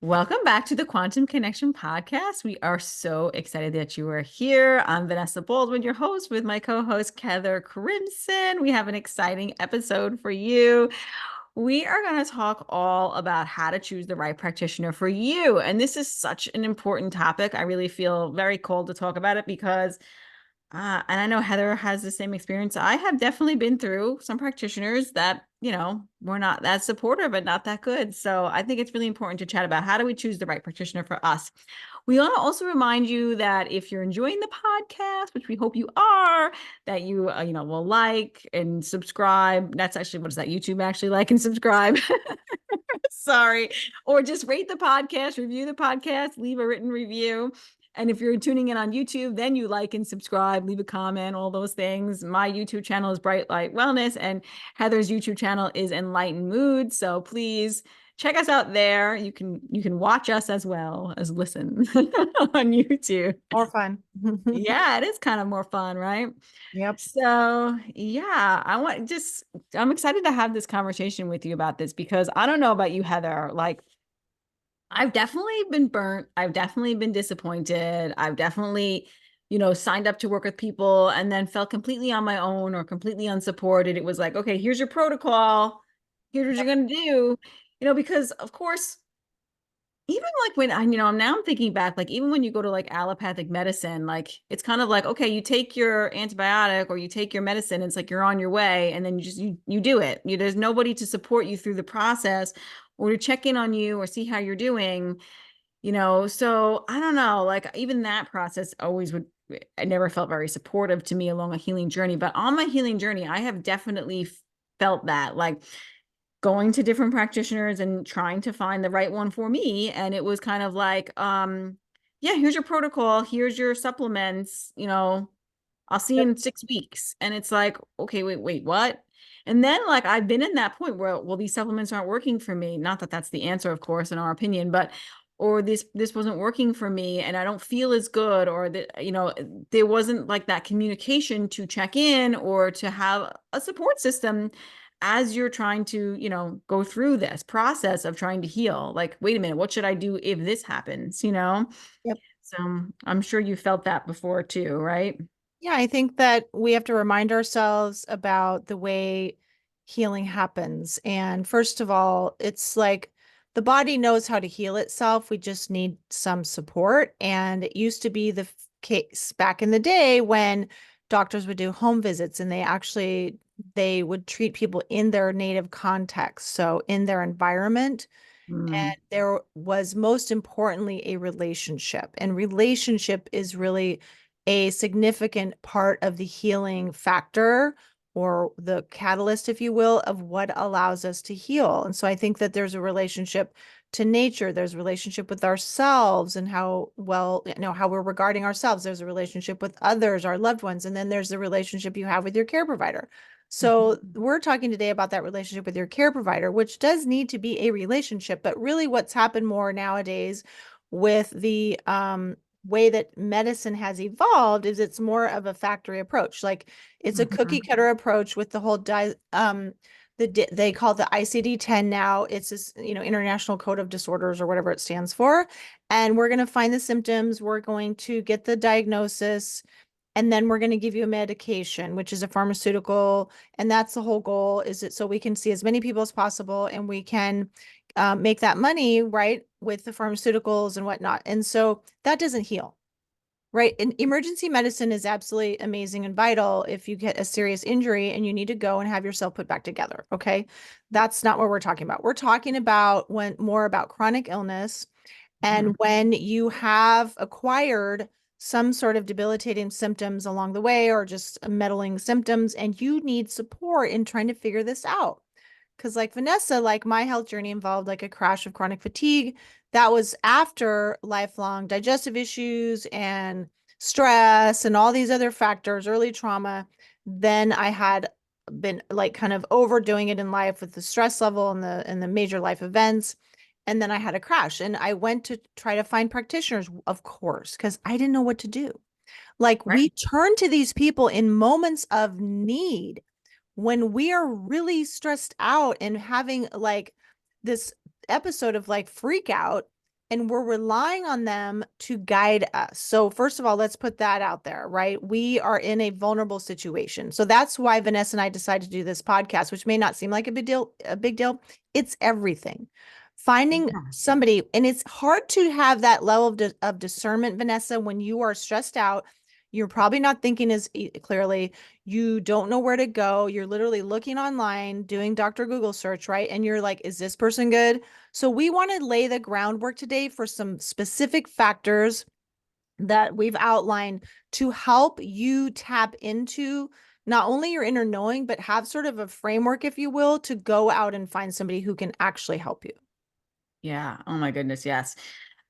Welcome back to the Quantum Connection podcast. We are so excited that you are here. I'm Vanessa Baldwin, your host, with my co-host Heather Crimson. We have an exciting episode for you. We are going to talk all about how to choose the right practitioner for you. And this is such an important topic. I really feel very called to talk about it because and I know Heather has the same experience. I have definitely been through some practitioners that, were not that supportive and not that good. So I think it's really important to chat about how do we choose the right practitioner for us. We want to also remind you that if you're enjoying the podcast, which we hope you are, that you, will like and subscribe. That's actually, what is that? YouTube actually like and subscribe. Sorry. Or just rate the podcast, review the podcast, leave a written review. And if you're tuning in on YouTube, then you like and subscribe, leave a comment, all those things. My YouTube channel is Bright Light Wellness, and Heather's YouTube channel is Enlightened Mood. So please check us out there. You can watch us as well as listen on YouTube. More fun. Yeah, it is kind of more fun, right? Yep. So yeah, I'm excited to have this conversation with you about this because I don't know about you, Heather. Like, I've definitely been burnt. I've definitely been disappointed. I've definitely, signed up to work with people and then felt completely on my own or completely unsupported. It was like, okay, here's your protocol. Here's what you're going to do. Because of course, even like when I'm thinking back, like even when you go to like allopathic medicine, like it's kind of like, okay, you take your antibiotic or you take your medicine, it's like you're on your way, and then you do it. There's nobody to support you through the process or to check in on you or see how you're doing, so I don't know, like even that process always would I never felt very supportive to me along a healing journey. But on my healing journey, I have definitely felt that, like, going to different practitioners and trying to find the right one for me. And it was kind of like, yeah, here's your protocol, here's your supplements, I'll see you Yep. in 6 weeks. And it's like, okay, wait, what? And then like I've been in that point where, well, these supplements aren't working for me. Not that that's the answer, of course, in our opinion, but or this wasn't working for me and I don't feel as good, or that, there wasn't like that communication to check in or to have a support system as you're trying to, go through this process of trying to heal. Like, wait a minute, what should I do if this happens? Yep. So I'm sure you felt that before too, right? Yeah, I think that we have to remind ourselves about the way healing happens. And first of all, it's like the body knows how to heal itself. We just need some support. And it used to be the case back in the day when doctors would do home visits and they would treat people in their native context, so in their environment. Mm. And there was most importantly a relationship. And relationship is really a significant part of the healing factor or the catalyst, if you will, of what allows us to heal. And so I think that there's a relationship to nature, there's a relationship with ourselves and how well, how we're regarding ourselves. There's a relationship with others, our loved ones, and then there's the relationship you have with your care provider. So we're talking today about that relationship with your care provider, which does need to be a relationship, but really what's happened more nowadays with the way that medicine has evolved is it's more of a factory approach. Like it's a cookie Mhm. cutter approach with the whole they call the ICD-10 now. It's this, International Code of Disorders or whatever it stands for. And we're going to find the symptoms, we're going to get the diagnosis, and then we're going to give you a medication, which is a pharmaceutical. And that's the whole goal, is it so we can see as many people as possible and we can make that money, right, with the pharmaceuticals and whatnot. And so that doesn't heal, right? And emergency medicine is absolutely amazing and vital if you get a serious injury and you need to go and have yourself put back together. Okay. That's not what we're talking about. We're talking about more about chronic illness. And Mhm. when you have acquired some sort of debilitating symptoms along the way, or just meddling symptoms, and you need support in trying to figure this out. Because, like Vanessa, like my health journey involved like a crash of chronic fatigue. That was after lifelong digestive issues and stress and all these other factors, early trauma. Then I had been like kind of overdoing it in life with the stress level and the major life events. And then I had a crash and I went to try to find practitioners, of course, because I didn't know what to do. Like Right. we turn to these people in moments of need when we are really stressed out and having like this episode of like freak out. and we're relying on them to guide us. So first of all, let's put that out there, right? We are in a vulnerable situation. So that's why Vanessa and I decided to do this podcast, which may not seem like a big deal. It's everything. Finding Yeah. somebody, and it's hard to have that level of discernment, Vanessa, when you are stressed out. You're probably not thinking as clearly. You don't know where to go. You're literally looking online, doing Dr. Google search, right? And you're like, is this person good? So we want to lay the groundwork today for some specific factors that we've outlined to help you tap into not only your inner knowing, but have sort of a framework, if you will, to go out and find somebody who can actually help you. Yeah. Oh my goodness. Yes.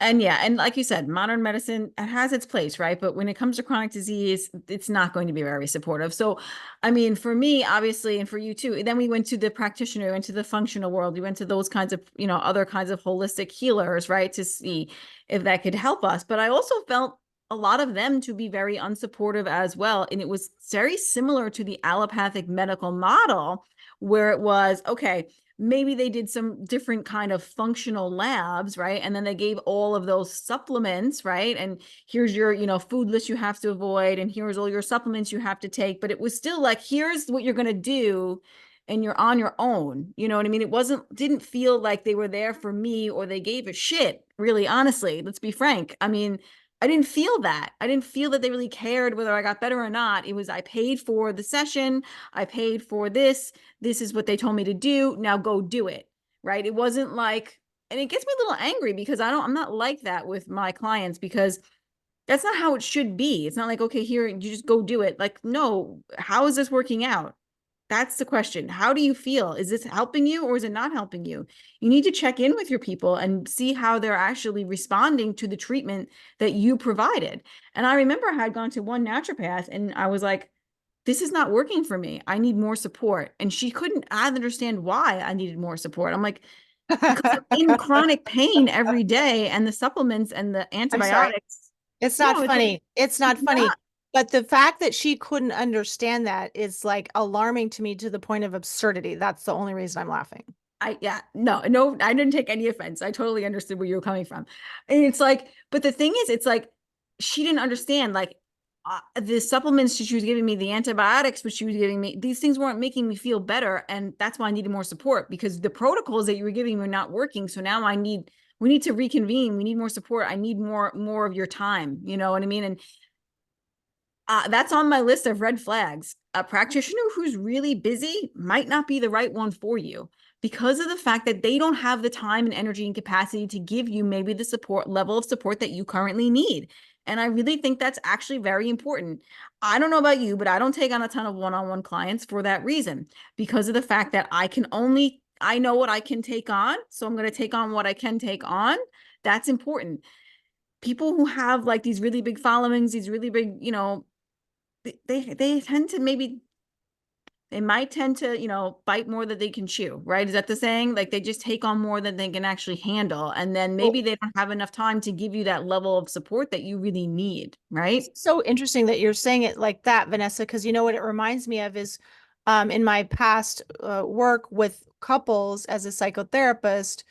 And yeah, and like you said, modern medicine it has its place, right? But when it comes to chronic disease, it's not going to be very supportive. So, I mean, for me, obviously, and for you too, then we went to the practitioner, went to the functional world, we went to those kinds of, other kinds of holistic healers, right? To see if that could help us. But I also felt a lot of them to be very unsupportive as well. And it was very similar to the allopathic medical model, where it was, okay, maybe they did some different kind of functional labs, right? And then they gave all of those supplements, right? And here's your, food list you have to avoid, and here's all your supplements you have to take. But it was still like, here's what you're going to do, and you're on your own. You know what I mean? It didn't feel like they were there for me, or they gave a shit, really, honestly. Let's be frank. I mean, I didn't feel that. I didn't feel that they really cared whether I got better or not. It was, I paid for the session, I paid for this is what they told me to do. Now go do it. Right. It wasn't like, and it gets me a little angry because I'm not like that with my clients, because that's not how it should be. It's not like, okay, here, you just go do it. Like, no, how is this working out? That's the question. How do you feel? Is this helping you or is it not helping you? You need to check in with your people and see how they're actually responding to the treatment that you provided. And I remember I had gone to one naturopath and I was like, this is not working for me. I need more support. And she couldn't understand why I needed more support. I'm like, because I'm in chronic pain every day, and the supplements and the I'm sorry. antibiotics. It's not No, funny. It's not it's funny. not. But the fact that she couldn't understand that is like alarming to me to the point of absurdity. That's the only reason I'm laughing. Yeah, no, I didn't take any offense. I totally understood where you were coming from. And it's like, but the thing is, it's like she didn't understand, like, the supplements she was giving me, the antibiotics which she was giving me, these things weren't making me feel better. And that's why I needed more support, because the protocols that you were giving me were not working. So now we need to reconvene. We need more support. I need more of your time. You know what I mean? And that's on my list of red flags. A practitioner who's really busy might not be the right one for you, because of the fact that they don't have the time and energy and capacity to give you maybe the support level of support that you currently need. And I really think that's actually very important. I don't know about you, but I don't take on a ton of one-on-one clients for that reason, because of the fact that I know what I can take on. So I'm going to take on what I can take on. That's important. People who have like these really big followings, these really big, they tend to maybe they might tend to bite more than they can chew, right? Is that the saying? Like, they just take on more than they can actually handle, and then Well, maybe they don't have enough time to give you that level of support that you really need, it's right? so interesting that you're saying it like that, Vanessa, because you know what it reminds me of is in my past work with couples as a psychotherapist,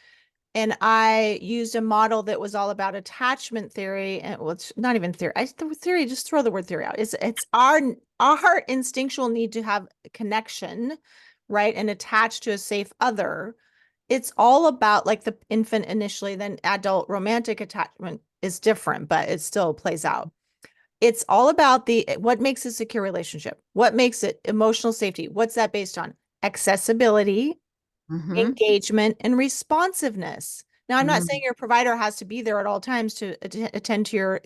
and I used a model that was all about attachment theory, and well, it's not even theory. The theory, just throw the word theory out. It's our instinctual need to have connection, right, and attach to a safe other. It's all about like the infant initially, then adult romantic attachment is different, but it still plays out. It's all about the what makes a secure relationship, what makes it emotional safety. What's that based on? Accessibility, Mm-hmm. engagement, and responsiveness. Now, I'm not saying Mm-hmm. your provider has to be there at all times to attend to your,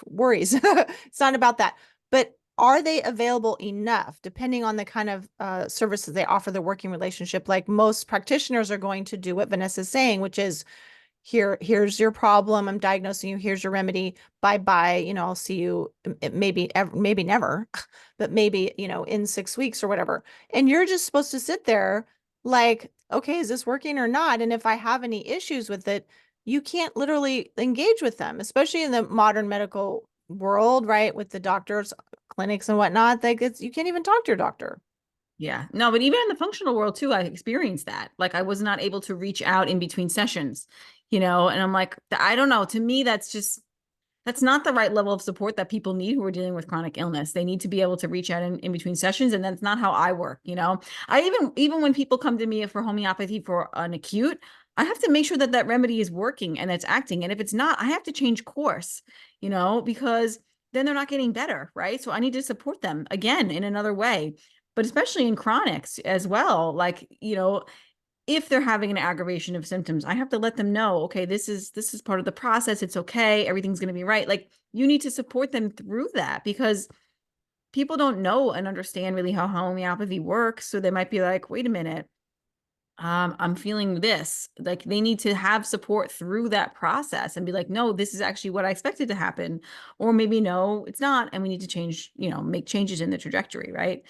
worries. It's not about that. But are they available enough, depending on the kind of services they offer the working relationship? Like most practitioners are going to do what Vanessa's saying, which is here's your problem. I'm diagnosing you. Here's your remedy. Bye bye. I'll see you maybe never, but maybe, in 6 weeks or whatever. And you're just supposed to sit there like, okay, is this working or not? And if I have any issues with it, you can't literally engage with them, especially in the modern medical world, right? With the doctors, clinics and whatnot, like you can't even talk to your doctor. Yeah. No, but even in the functional world too, I experienced that. Like, I was not able to reach out in between sessions. And I'm like, I don't know. To me, that's not the right level of support that people need who are dealing with chronic illness. They need to be able to reach out in between sessions, and that's not how I work. I even when people come to me for homeopathy for an acute, I have to make sure that that remedy is working and it's acting. And if it's not, I have to change course, because then they're not getting better, right? So I need to support them again in another way, but especially in chronics as well. Like, if they're having an aggravation of symptoms, I have to let them know, okay, this is part of the process. It's okay. Everything's going to be right. Like, you need to support them through that, because people don't know and understand really how homeopathy works. So they might be like, wait a minute, I'm feeling this. Like, they need to have support through that process and be like, no, this is actually what I expected to happen. Or maybe no, it's not. And we need to make changes in the trajectory, right?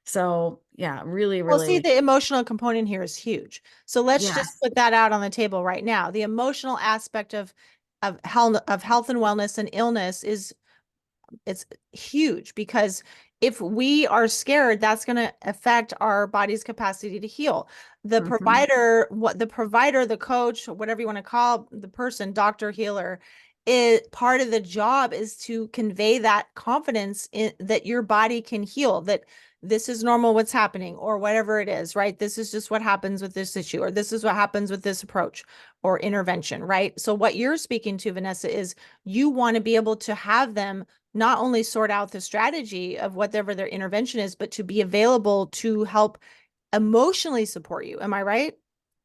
So yeah, really, Well, see, really, the emotional component here is huge. So let's just yes. put that out on the table right now. The emotional aspect of health and wellness and illness is it's huge, because if we are scared, that's going to affect our body's capacity to heal. Mhm. The provider, the coach, whatever you want to call the person, doctor, healer, part of the job is to convey that confidence that your body can heal, that this is normal what's happening, or whatever it is, right? This is just what happens with this issue, or this is what happens with this approach or intervention, right? So what you're speaking to, Vanessa, is you want to be able to have them not only sort out the strategy of whatever their intervention is, but to be available to help emotionally support you. Am I right?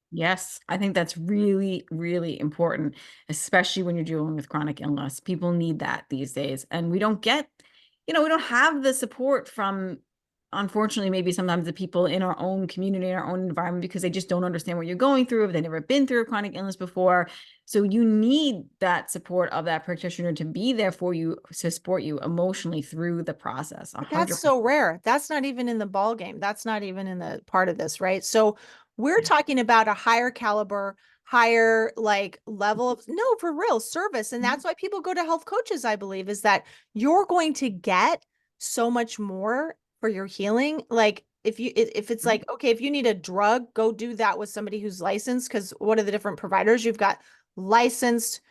Yes, I think that's really, really important, especially when you're dealing with chronic illness. People need that these days. And we don't have the support from, unfortunately, maybe sometimes the people in our own community, in our own environment, because they just don't understand what you're going through, if they've never been through a chronic illness before. So you need that support of that practitioner to be there for you, to support you emotionally through the process, But that's 100%. so rare. That's not even in the ball game. That's not even in the part of this, right? So we're talking about a higher caliber, higher like level of, no, for real service. And that's why people go to health coaches, I believe, is that you're going to get so much more for your healing. Like if it's like, okay, if you need a drug, go do that with somebody who's licensed. Because what are the different providers? You've got licensed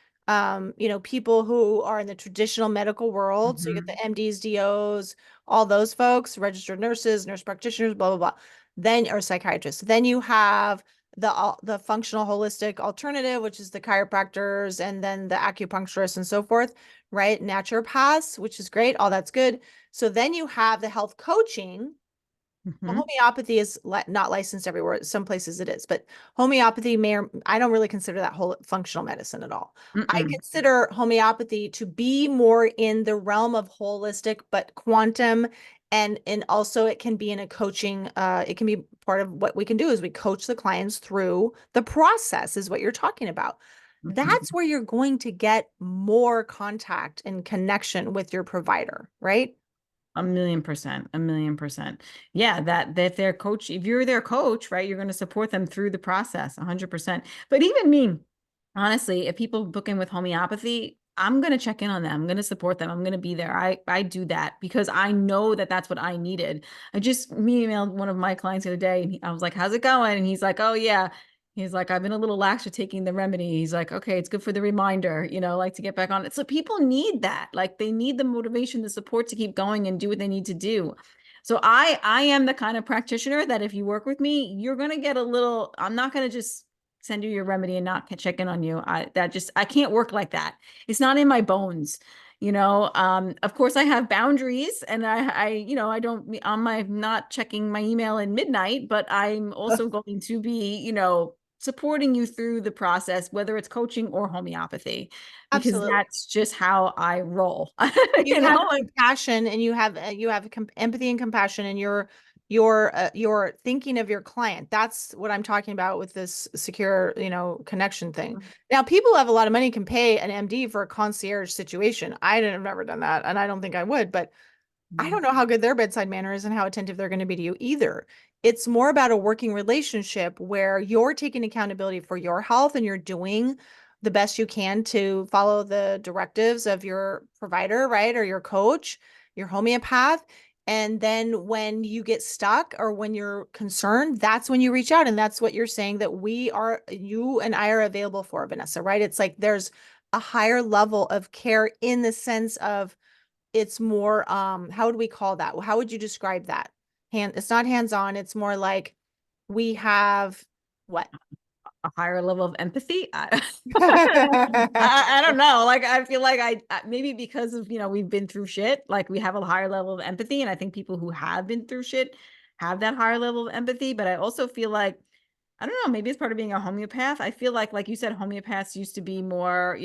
people who are in the traditional medical world. So you get Mhm. the MDs, DOs, all those folks, registered nurses, nurse practitioners, blah, blah, blah. Then, or psychiatrists. Then you have the functional holistic alternative, which is the chiropractors and then the acupuncturists and so forth, right? Naturopaths, which is great. All that's good. So then you have the health coaching. Mhm. Homeopathy is not licensed everywhere. Some places it is, but homeopathy I don't really consider that whole functional medicine at all. I Mm-mm. consider homeopathy to be more in the realm of holistic, but quantum, and also it can be in a coaching. It can be part of what we can do is we coach the clients through the process, is what you're talking about. That's Mhm. where you're going to get more contact and connection with your provider, right? 1,000,000%, 1,000,000%. Yeah, that if they're coach, if you're their coach, right, you're going to support them through the process, 100%. But even me, honestly, if people book in with homeopathy, I'm going to check in on them. I'm going to support them. I'm going to be there. I do that because I know that that's what I needed. I just me emailed one of my clients the other day, and I was like, "How's it going?" And he's like, "Oh yeah." He's like, I've been a little lax with taking the remedy. He's like, okay, it's good for the reminder, like to get back on it. So people need that. Like, they need the motivation, the support to keep going and do what they need to do. So I am the kind of practitioner that if you work with me, you're gonna get a little, I'm not gonna just send you your remedy and not check in on you. I can't work like that. It's not in my bones. Of course I have boundaries, and I don't, I'm not checking my email at midnight, but I'm also going to be, supporting you through the process, whether it's coaching or homeopathy, because Absolutely. that's just how I roll. You you know, have like, compassion, and you have empathy and compassion, and you're thinking of your client. That's what I'm talking about with this secure, connection thing. Now, people who have a lot of money can pay an MD for a concierge situation. I've never done that, and I don't think I would, but I don't know how good their bedside manner is and how attentive they're going to be to you either. It's more about a working relationship where you're taking accountability for your health and you're doing the best you can to follow the directives of your provider, right? Or your coach, your homeopath. And then when you get stuck or when you're concerned, that's when you reach out. And that's what you're saying that you and I are available for, Vanessa, right? It's like there's a higher level of care in the sense of it's more, how would we call that? How would you describe that? It's not hands-on, it's more like we have what? A higher level of empathy. I don't know. Like, I feel like maybe because of, we've been through shit, like we have a higher level of empathy. And I think people who have been through shit have that higher level of empathy. But I also feel like, I don't know, maybe it's part of being a homeopath. I feel like you said, homeopaths used to be more,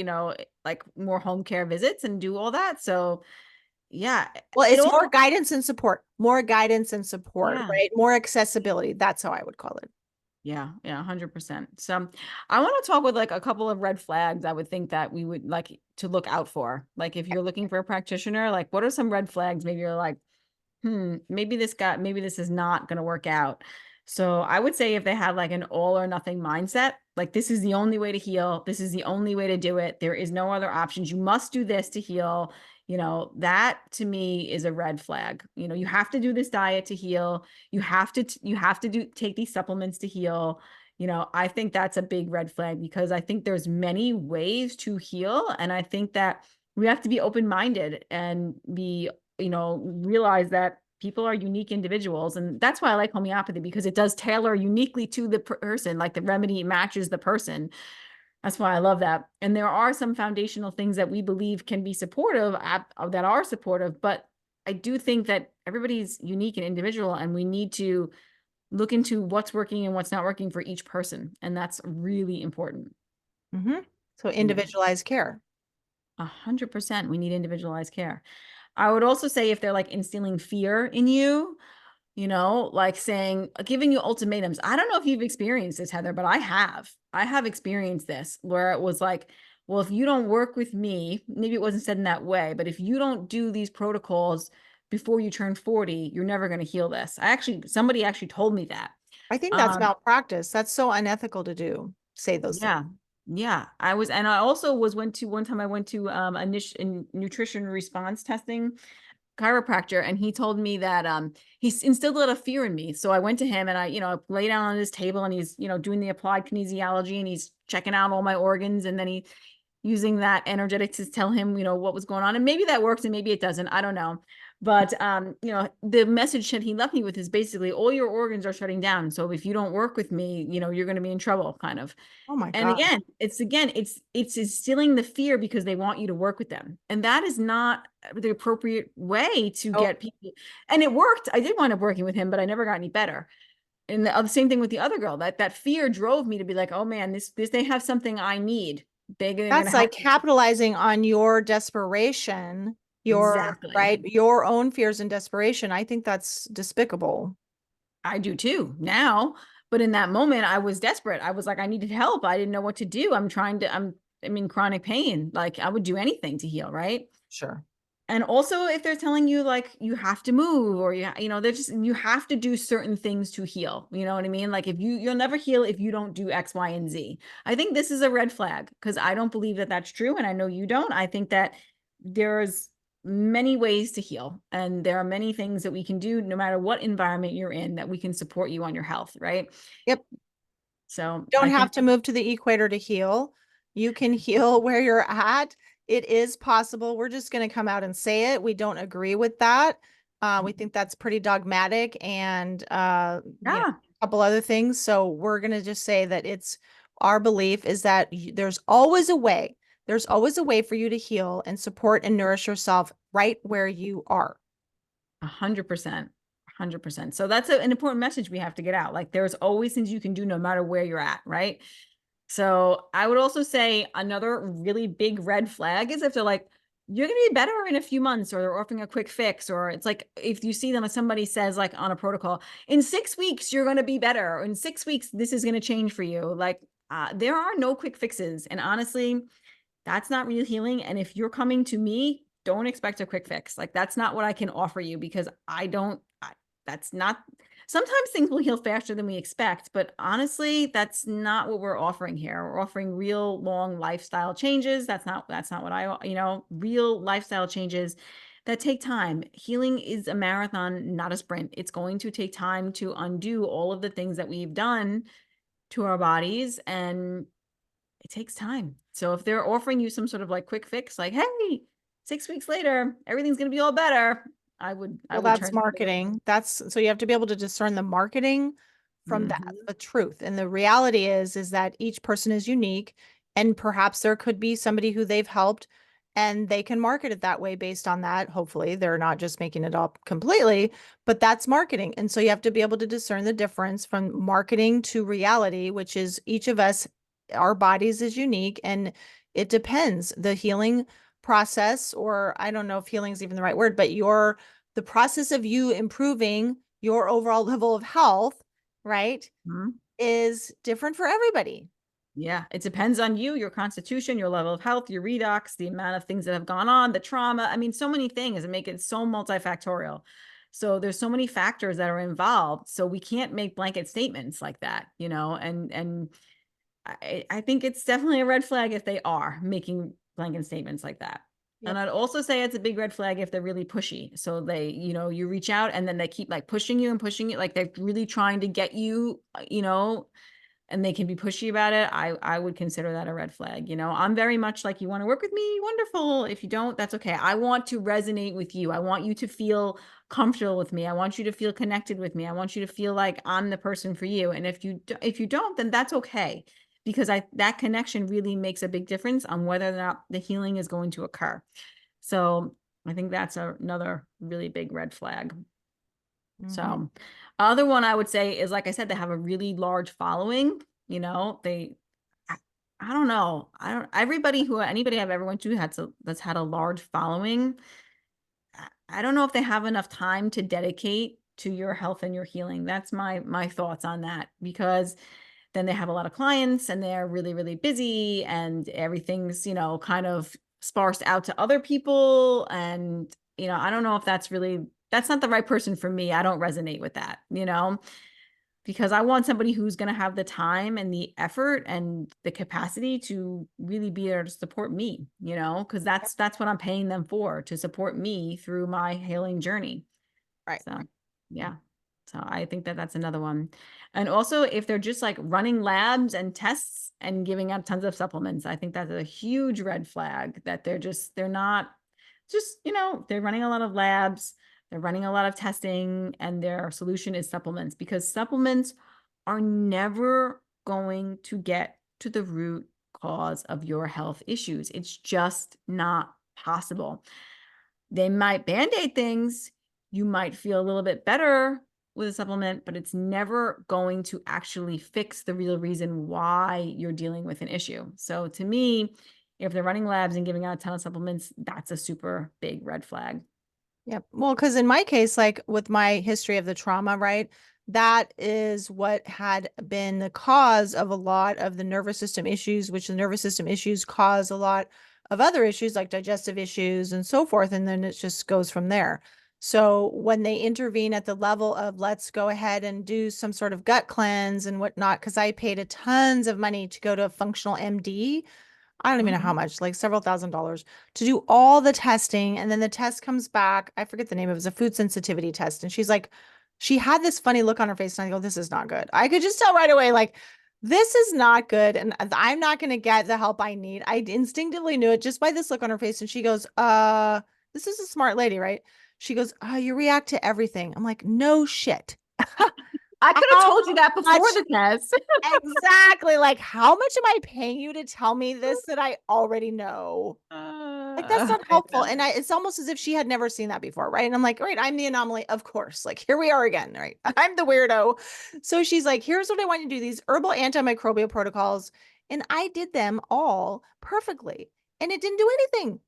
like more home care visits and do all that. So yeah, Well, it it's all, more guidance and support, more guidance and support, yeah. right? More accessibility. That's how I would call it. Yeah, 100%. So I want to talk with like a couple of red flags I would think that we would like to look out for. Like if you're looking for a practitioner, like what are some red flags? Maybe you're like, maybe this is not going to work out. So I would say if they have like an all or nothing mindset, like this is the only way to heal, this is the only way to do it, there is no other options, you must do this to heal, that to me is a red flag. You have to do this diet to heal, you have to take these supplements to heal. I think that's a big red flag because I think there's many ways to heal, and I think that we have to be open-minded and be realize that people are unique individuals. And that's why I like homeopathy, because it does tailor uniquely to the person, like the remedy matches the person. That's why I love that. And there are some foundational things that we believe can be supportive, that are supportive, but I do think that everybody's unique and individual, and we need to look into what's working and what's not working for each person. And that's really important. Hmm. So Yeah. individualized care. 100%. We need individualized care. I would also say if they're like instilling fear in you, like saying, giving you ultimatums. I don't know if you've experienced this, Heather, but I have. I have experienced this where it was like, well, if you don't work with me, maybe it wasn't said in that way, but if you don't do these protocols before you turn 40, you're never going to heal this. Somebody actually told me that. I think that's Um, malpractice. That's so unethical to do, say those things. yeah. Yeah. And I also one time I went to a nutrition response testing chiropractor, and he told me that he's instilled a lot of fear in me. So I went to him and I lay down on his table, and he's doing the applied kinesiology, and he's checking out all my organs, and then he using that energetic to tell him what was going on, and maybe that works and maybe it doesn't, I don't know. But the message that he left me with is basically all your organs are shutting down, so if you don't work with me, you're going to be in trouble, kind of. Oh my And God. it's instilling the fear because they want you to work with them. And that is not the appropriate way to Oh, get people. And it worked. I did wind up working with him, but I never got any better. And the same thing with the other girl. That fear drove me to be like, oh man, this they have something I need. They're gonna that's help like me. capitalizing on your desperation, Exactly. your own fears and desperation. I think that's despicable. I do too now. But in that moment, I was desperate. I was like, I needed help. I didn't know what to do. I'm in chronic pain. Like I would do anything to heal, right? Sure. And also if they're telling you like you have to move, or they're just, you have to do certain things to heal, you know what I mean? Like if you'll never heal if you don't do X, Y, and Z. I think this is a red flag because I don't believe that that's true, and I know you don't. I think that there's many ways to heal, and there are many things that we can do no matter what environment you're in that we can support you on your health, right? Yep. So Don't I have think, to move to the equator to heal. You can heal where you're at. It is possible. We're just going to come out and say it. We don't agree with that. We think that's pretty dogmatic and yeah, a couple other things. So we're going to just say that it's our belief is that there's always a way. There's always a way for you to heal and support and nourish yourself right where you are. 100%. 100%. So that's an important message we have to get out. Like there's always things you can do no matter where you're at, right? So I would also say another really big red flag is if they're like, you're going to be better in a few months, or they're offering a quick fix, or it's like if you see them, if somebody says like on a protocol, in 6 weeks, you're going to be better, or in 6 weeks, this is going to change for you. Like there are no quick fixes. And honestly, that's not real healing. And if you're coming to me, don't expect a quick fix. Like that's not what I can offer you, because that's not, sometimes things will heal faster than we expect, but honestly, that's not what we're offering here. We're offering real long lifestyle changes. That's not what real lifestyle changes. that take time. Healing is a marathon, not a sprint. It's going to take time to undo all of the things that we've done to our bodies, and it takes time. So if they're offering you some sort of like quick fix, like, hey, 6 weeks later, everything's going to be all better, I Well, would that's turn the other way. marketing. That's so you have to be able to discern the marketing from Mhm. the truth. And the reality is that each person is unique, and perhaps there could be somebody who they've helped and they can market it that way based on that. Hopefully, they're not just making it up completely, but that's marketing. And so you have to be able to discern the difference from marketing to reality, which is each of us, our bodies is unique and it depends. The healing process, or I don't know if healing is even the right word, but the process of you improving your overall level of health, right, Mhm. is different for everybody. Yeah, it depends on you, your constitution, your level of health, your redox, the amount of things that have gone on, the trauma. I mean, so many things and make it so multifactorial. So there's so many factors that are involved. So we can't make blanket statements like that, and I think it's definitely a red flag if they are making blanket statements like that. And Yep. I'd also say it's a big red flag if they're really pushy. So they, you reach out and then they keep like pushing you and pushing you, like they're really trying to get you, and they can be pushy about it. I would consider that a red flag. I'm very much like, you want to work with me, wonderful. If you don't, that's okay. I want to resonate with you. I want you to feel comfortable with me. I want you to feel connected with me. I want you to feel like I'm the person for you. And if you don't, then that's okay, because that connection really makes a big difference on whether or not the healing is going to occur. So I think that's another really big red flag. Mm-hmm. So, other one I would say is, like I said, they have a really large following. I, I don't know. Anybody I've ever went to that's had a large following. I don't know if they have enough time to dedicate to your health and your healing. That's my thoughts on that, because then they have a lot of clients and they're really, really busy and everything's, kind of sparsed out to other people. And, I don't know if that's not the right person for me. I don't resonate with that, because I want somebody who's going to have the time and the effort and the capacity to really be there to support me, because that's what I'm paying them for, to support me through my healing journey. Right. So, yeah. So I think that's another one. And also, if they're just like running labs and tests and giving out tons of supplements, I think that's a huge red flag, that they're not just, they're running a lot of labs, they're running a lot of testing, and their solution is supplements, because supplements are never going to get to the root cause of your health issues. It's just not possible. They might band-aid things. You might feel a little bit better with a supplement, but it's never going to actually fix the real reason why you're dealing with an issue. So to me, if they're running labs and giving out a ton of supplements, that's a super big red flag. Yep. Well, because in my case, like with my history of the trauma, right, that is what had been the cause of a lot of the nervous system issues, which the nervous system issues cause a lot of other issues like digestive issues and so forth. And then it just goes from there. So when they intervene at the level of let's go ahead and do some sort of gut cleanse and whatnot, because I paid a tons of money to go to a functional MD. I don't even know how Mhm. much, like several $1,000s to do all the testing. And then the test comes back. I forget the name. It was a food sensitivity test. And she's like, she had this funny look on her face. And I go, this is not good. I could just tell right away, like, this is not good. And I'm not going to get the help I need. I instinctively knew it just by this look on her face. And she goes, this is a smart lady, right? She goes, you react to everything. I'm like, no shit. I could have How told you that before much the test. exactly. Like, how much am I paying you to tell me this that I already know? Like, that's not I helpful. know. And it's almost as if she had never seen that before, right? And I'm like, right, I'm the anomaly, of course. Like, here we are again, right? I'm the weirdo. So she's like, here's what I want you to do, these herbal antimicrobial protocols. And I did them all perfectly. And it didn't do anything.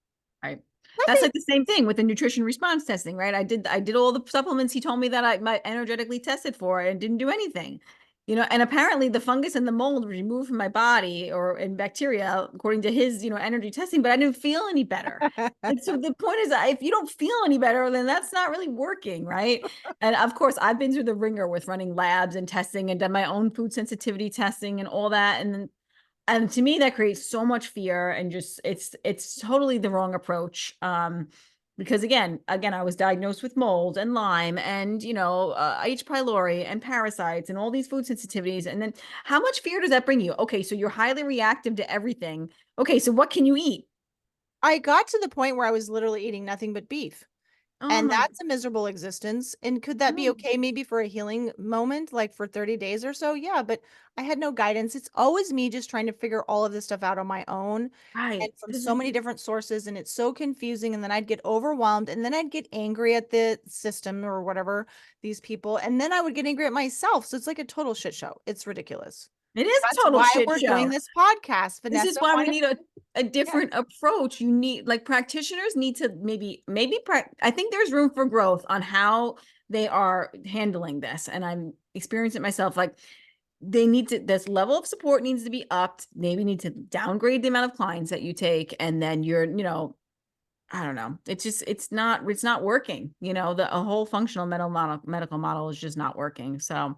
Right. That's Nothing. like the same thing with the nutrition response testing, right? I did all the supplements he told me that I might energetically tested for and didn't do anything. And apparently the fungus and the mold were removed from my body, or in bacteria, according to his, energy testing, but I didn't feel any better. Like, so the point is that if you don't feel any better, then that's not really working, right? And of course, I've been through the ringer with running labs and testing and done my own food sensitivity testing and all that. And to me that creates so much fear, and just it's totally the wrong approach. because again, I was diagnosed with mold and Lyme and, H. pylori and parasites and all these food sensitivities. And then how much fear does that bring you? Okay, so you're highly reactive to everything. Okay, so what can you eat? I got to the point where I was literally eating nothing but beef. Oh And my that's a miserable existence. And could that be God. okay maybe for a healing moment, like for 30 days or so? Yeah, but I had no guidance. It's always me just trying to figure all of this stuff out on my own and Right. from Because so many different sources. And it's so confusing. And then I'd get overwhelmed and then I'd get angry at the system or whatever, these people. And then I would get angry at myself. So it's like a total shit show. It's ridiculous. it is a That's total why shit we're doing show. this podcast, This is Vanessa. why Why we don't need a yeah. different approach. You need, like, practitioners need to I think there's room for growth on how they are handling this. And I'm experiencing it myself. Like, this level of support needs to be upped. Maybe need to downgrade the amount of clients that you take. And then I don't know. It's not working. The a whole functional medical model is just not working. So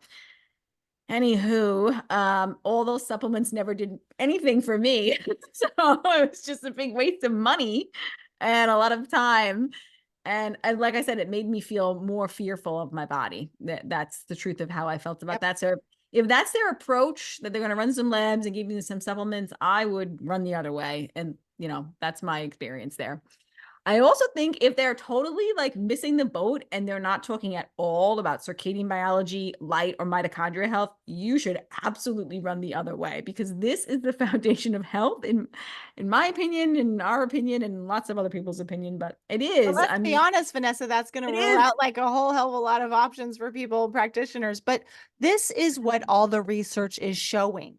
anywho, all those supplements never did anything for me. So it was just a big waste of money and a lot of time. And like I said, it made me feel more fearful of my body. That's the truth of how I felt about Yep. that. So if that's their approach, that they're going to run some labs and give you some supplements, I would run the other way. And that's my experience there. I also think if they're totally like missing the boat and they're not talking at all about circadian biology, light, or mitochondria health, you should absolutely run the other way, because this is the foundation of health in my opinion, in our opinion, and lots of other people's opinion. But it Well, is. let's I be mean, honest, Vanessa, that's going to it rule is. out like a whole hell of a lot of options for people, practitioners. But this is what all the research is showing.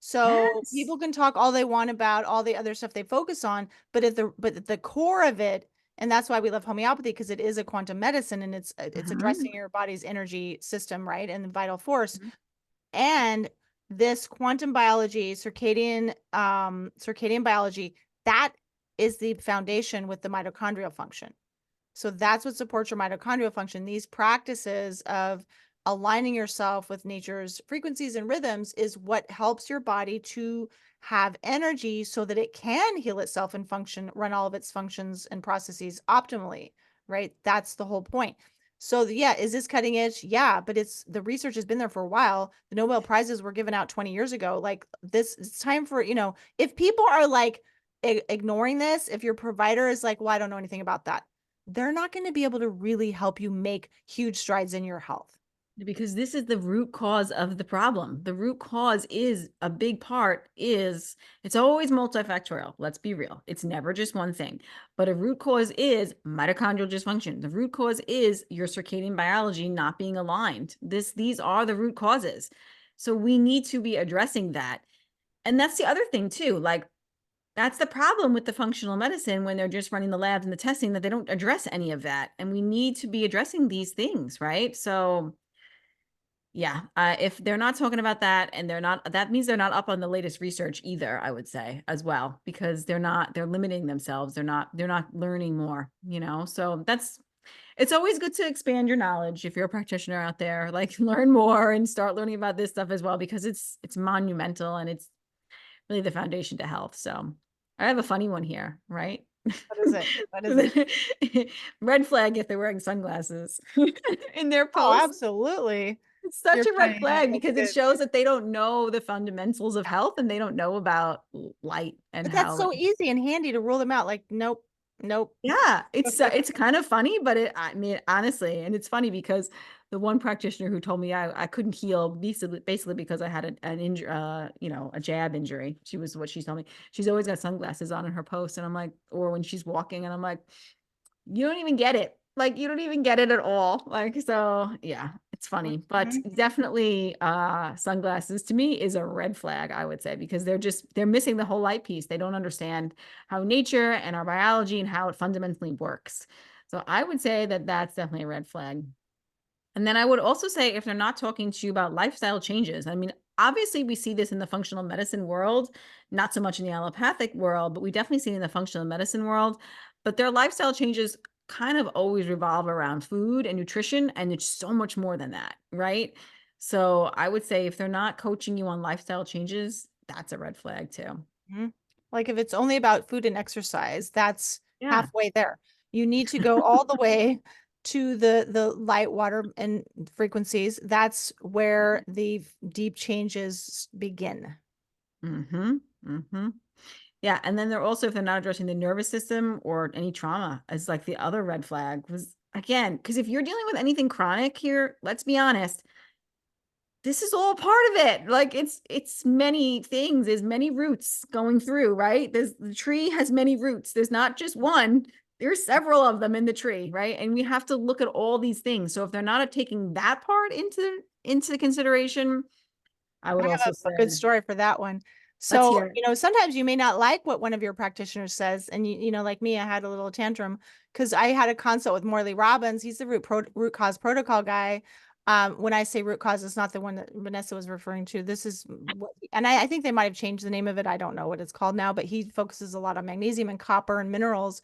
So Yes. people can talk all they want about all the other stuff they focus on, but at the core of it, and that's why we love homeopathy, because it is a quantum medicine and it's Mhm. addressing your body's energy system, right? And the vital force. And this quantum biology, circadian biology, that is the foundation with the mitochondrial function. So that's what supports your mitochondrial function. These practices of aligning yourself with nature's frequencies and rhythms is what helps your body to have energy so that it can heal itself and function, run all of its functions and processes optimally, right? That's the whole point. So yeah, is this cutting edge? Yeah, but it's the research has been there for a while. The Nobel Prizes were given out 20 years ago. Like this, it's time for, if people are like ignoring this, if your provider is like, well, I don't know anything about that, they're not going to be able to really help you make huge strides in your health. Because this is the root cause of the problem. The root cause is a big part is it's always multifactorial. Let's be real. It's never just one thing. But a root cause is mitochondrial dysfunction. The root cause is your circadian biology not being aligned. These are the root causes. So we need to be addressing that. And that's the other thing too. Like, that's the problem with the functional medicine when they're just running the labs and the testing, that they don't address any of that. And we need to be addressing these things, right? So yeah, if they're not talking about that, and that means they're not up on the latest research either, I would say, as well, because they're limiting themselves. They're not learning more, So it's always good to expand your knowledge if you're a practitioner out there, like learn more and start learning about this stuff as well, because it's monumental and it's really the foundation to health. So I have a funny one here, right? What is it? What is it? Red flag if they're wearing sunglasses in their Oh, post. absolutely. It's such You're a red funny. flag That's because it good. shows that they don't know the fundamentals of Yeah. health, and they don't know about light and But that's how. so easy and handy to rule them out. Like, nope, nope. Yeah, it's kind of funny, but I mean, honestly, and it's funny because the one practitioner who told me I couldn't heal basically because I had an injury, a jab injury. She was what she told me. She's always got sunglasses on in her post, and I'm like, or when she's walking, and I'm like, you don't even get it. Like, you don't even get it at all. Like, so yeah, it's funny, but Mhm. definitely sunglasses to me is a red flag, I would say, because they're missing the whole light piece. They don't understand how nature and our biology and how it fundamentally works. So I would say that that's definitely a red flag. And then I would also say, if they're not talking to you about lifestyle changes, I mean, obviously we see this in the functional medicine world, not so much in the allopathic world, but we definitely see it in the functional medicine world. But their lifestyle changes kind of always revolve around food and nutrition, and it's so much more than that, right? So I would say if they're not coaching you on lifestyle changes, that's a red flag too. Mhm. Like if it's only about food and exercise, that's Yeah. halfway there. You need to go all the way to the light, water, and frequencies. That's where the deep changes begin. Mm-hmm. Mm-hmm. Yeah. And then they're also, if they're not addressing the nervous system or any trauma, as like the other red flag was again, because if you're dealing with anything chronic here, let's be honest, this is all part of it. Like it's many things, there's many roots going through, right? The tree has many roots. There's not just one, there's several of them in the tree, right? And we have to look at all these things. So if they're not taking that part into consideration, I I would also have a good say, story for that one. let's So, hear it. sometimes you may not like what one of your practitioners says. And like me, I had a little tantrum because I had a consult with Morley Robbins. He's the root cause protocol guy. When I say root cause, it's not the one that Vanessa was referring to. This is what, and I think they might have changed the name of it. I don't know what it's called now, but he focuses a lot on magnesium and copper and minerals.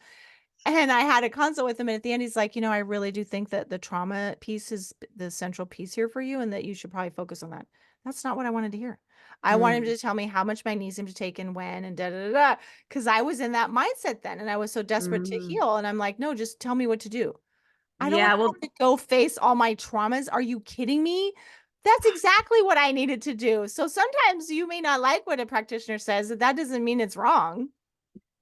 And I had a consult with him, and at the end, he's like, I really do think that the trauma piece is the central piece here for you, and that you should probably focus on that. That's not what I wanted to hear. I wanted him Mm, to tell me how much magnesium to take and when, and da da da da. Because I was in that mindset then, and I was so desperate to mm. heal. And I'm like, no, just tell me what to do. I don't want Yeah, to well, have to go face all my traumas. Are you kidding me? That's exactly what I needed to do. So sometimes you may not like what a practitioner says, but that doesn't mean it's wrong.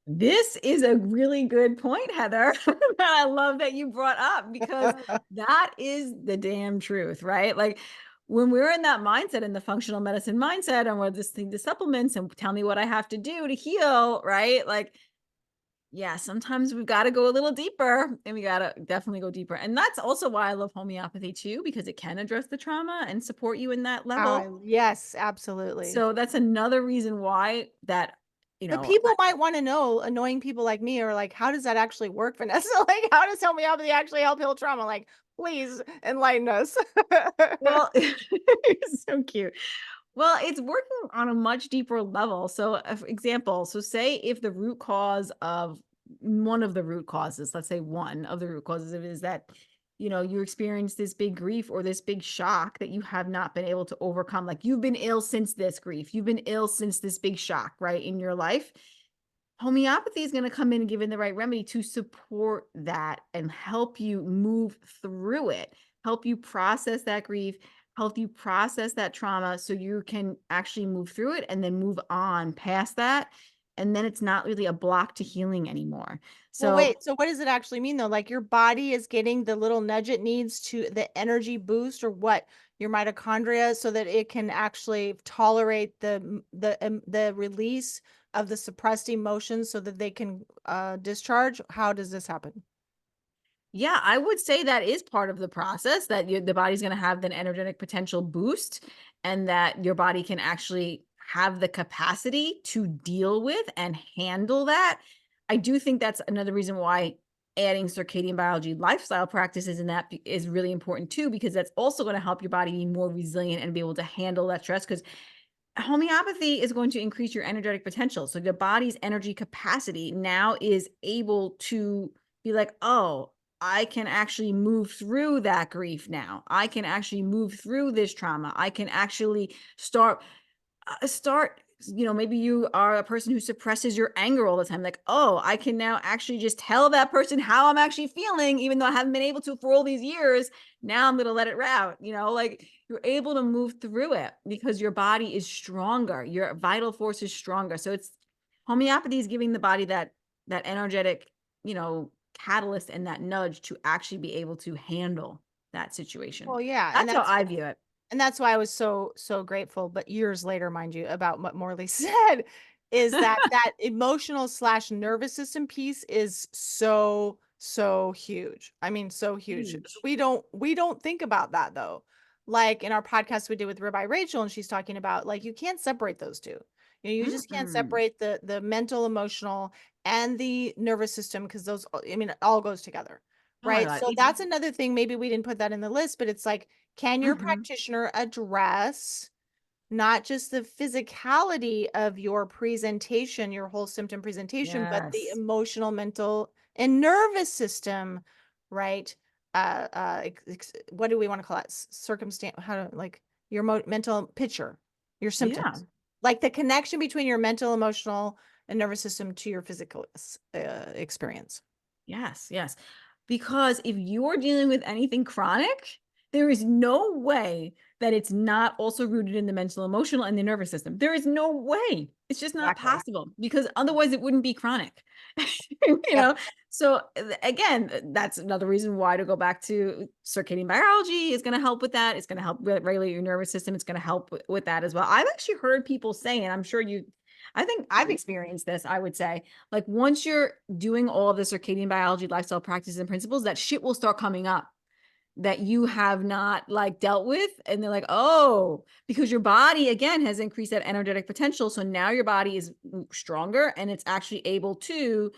this is a really good point, Heather, that I love that you brought up because that is the damn truth, right? Like when we're in that mindset, in the functional medicine mindset, and we're listening to supplements and tell me what I have to do to heal, right? Like, yeah, sometimes we've got to go a little deeper and we got to definitely go deeper. And that's also why I love homeopathy too, because it can address the trauma and support you in that level. Yes, absolutely. So that's another reason why that, you But know, people might want to know, annoying people like me are like, how does that actually work, Vanessa? Like, how does homeopathy actually help heal trauma? Like, please enlighten us. well, so cute. Well, it's working on a much deeper level. So, for example, so say if the root cause of one of the root causes, let's say one of the root causes is that, you experience this big grief or this big shock that you have not been able to overcome. Like you've been ill since this grief, you've been ill since this big shock, right, in your life. Homeopathy is going to come in and give in the right remedy to support that and help you move through it, help you process that grief, help you process that trauma so you can actually move through it and then move on past that. And then it's not really a block to healing anymore. Well, So, wait, so what does it actually mean though? Like your body is getting the little nudge it needs to the energy boost or what? Your mitochondria so that it can actually tolerate the release of the suppressed emotions so that they can discharge. How does this happen? yeah, I would say that is part of the process that the body's going to have an energetic potential boost and that your body can actually have the capacity to deal with and handle that. I do think that's another reason why adding circadian biology lifestyle practices in that is really important too, because that's also going to help your body be more resilient and be able to handle that stress. Because homeopathy is going to increase your energetic potential. So your body's energy capacity now is able to be like, oh, I can actually move through that grief now. I can actually move through this trauma. I can actually start maybe you are a person who suppresses your anger all the time, like, oh, I can now actually just tell that person how I'm actually feeling even though I haven't been able to for all these years. Now I'm going to let it out, like you're able to move through it because your body is stronger, your vital force is stronger. So it's homeopathy is giving the body that energetic, catalyst and that nudge to actually be able to handle that situation. Well, yeah, and That's how I view it. that's why I was so grateful, but years later, mind you, about what Morley said, is that that emotional slash nervous system piece is so huge. I mean, so huge. Huge. We don't think about that though. Like in our podcast we did with Rabbi Rachel, and she's talking about like you can't separate those two. You just can't Mm-mm. separate the mental, emotional, and the nervous system because those, I mean, it all goes together. Oh my Right. God. So It's that's another thing. Maybe we didn't put that in the list, but it's like, can your mhm. practitioner address not just the physicality of your presentation, your whole symptom presentation, but the Yes. emotional, mental, and nervous system, right? What do we want to call it? Circumstance, how to like your mental picture, your Yeah. symptoms, like the connection between your mental, emotional, and nervous system to your physical experience. Yes, yes. Because if you're dealing with anything chronic, there is no way that it's not also rooted in the mental, emotional, and the nervous system. There is no way. It's just not Exactly. possible because otherwise it wouldn't be chronic. You Yep. know? So again, that's another reason why to go back to circadian biology is going to help with that. It's going to help regulate your nervous system. It's going to help with that as well. I've actually heard people say, and I'm sure I think I've experienced this, I would say, like once you're doing all of the circadian biology, lifestyle practices and principles, that shit will start coming up that you have not like dealt with. And they're like, oh, because your body again has increased that energetic potential. So now your body is stronger and it's actually able to,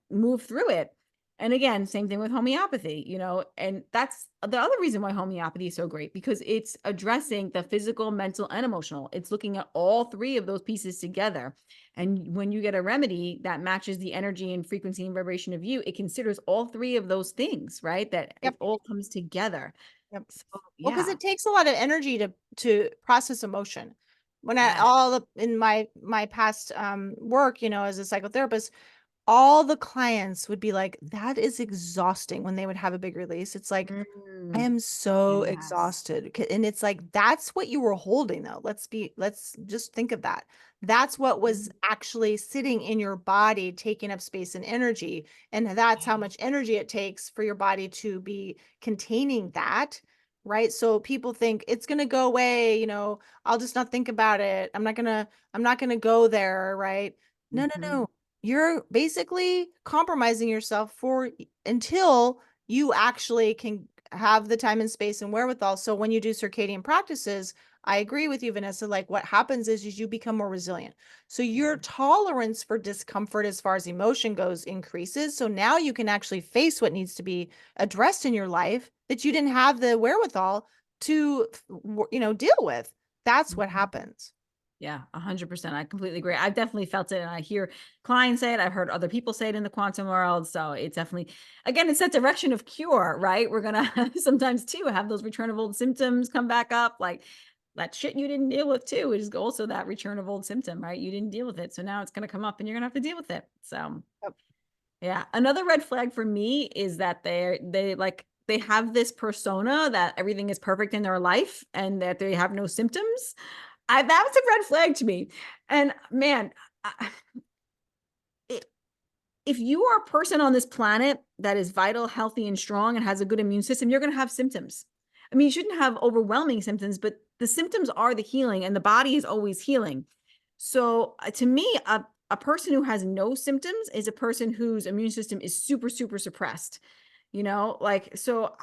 move through it. And again, same thing with homeopathy, and that's the other reason why homeopathy is so great because it's addressing the physical, mental, and emotional. It's looking at all three of those pieces together. And when you get a remedy that matches the energy and frequency and vibration of you, it considers all three of those things, right? That it Yep. all comes together. Yep. So, Well, because yeah. it takes a lot of energy to process emotion. When I Yeah. in my past work, as a psychotherapist, all the clients would be like, that is exhausting when they would have a big release. It's like, I Mm, am so yes. exhausted. And it's like, that's what you were holding though. Let's just think of that. That's what was Mhm. actually sitting in your body, taking up space and energy. And that's how much energy it takes for your body to be containing that. Right. So people think it's going to go away. I'll just not think about it. I'm not going to go there. Right. No, no, Mhm. no. You're basically compromising yourself for until you actually can have the time and space and wherewithal. So when you do circadian practices, I agree with you, Vanessa. Like what happens is you become more resilient. So your tolerance for discomfort as far as emotion goes increases. So now you can actually face what needs to be addressed in your life that you didn't have the wherewithal to, deal with. That's what Mhm. happens. Yeah, 100%. I completely agree. I've definitely felt it, and I hear clients say it. I've heard other people say it in the quantum world. So it's definitely, again, it's that direction of cure, right? We're gonna sometimes too have those return of old symptoms come back up, like that shit you didn't deal with too. It is also that return of old symptom, right? You didn't deal with it, so now it's gonna come up, and you're gonna have to deal with it. So Yep. yeah, another red flag for me is that they have this persona that everything is perfect in their life and that they have no symptoms. That was a red flag to me. And man, I, if you are a person on this planet that is vital, healthy, and strong and has a good immune system, you're going to have symptoms. I mean, you shouldn't have overwhelming symptoms, but the symptoms are the healing, and the body is always healing. So, to me, a person who has no symptoms is a person whose immune system is super, super suppressed. Like so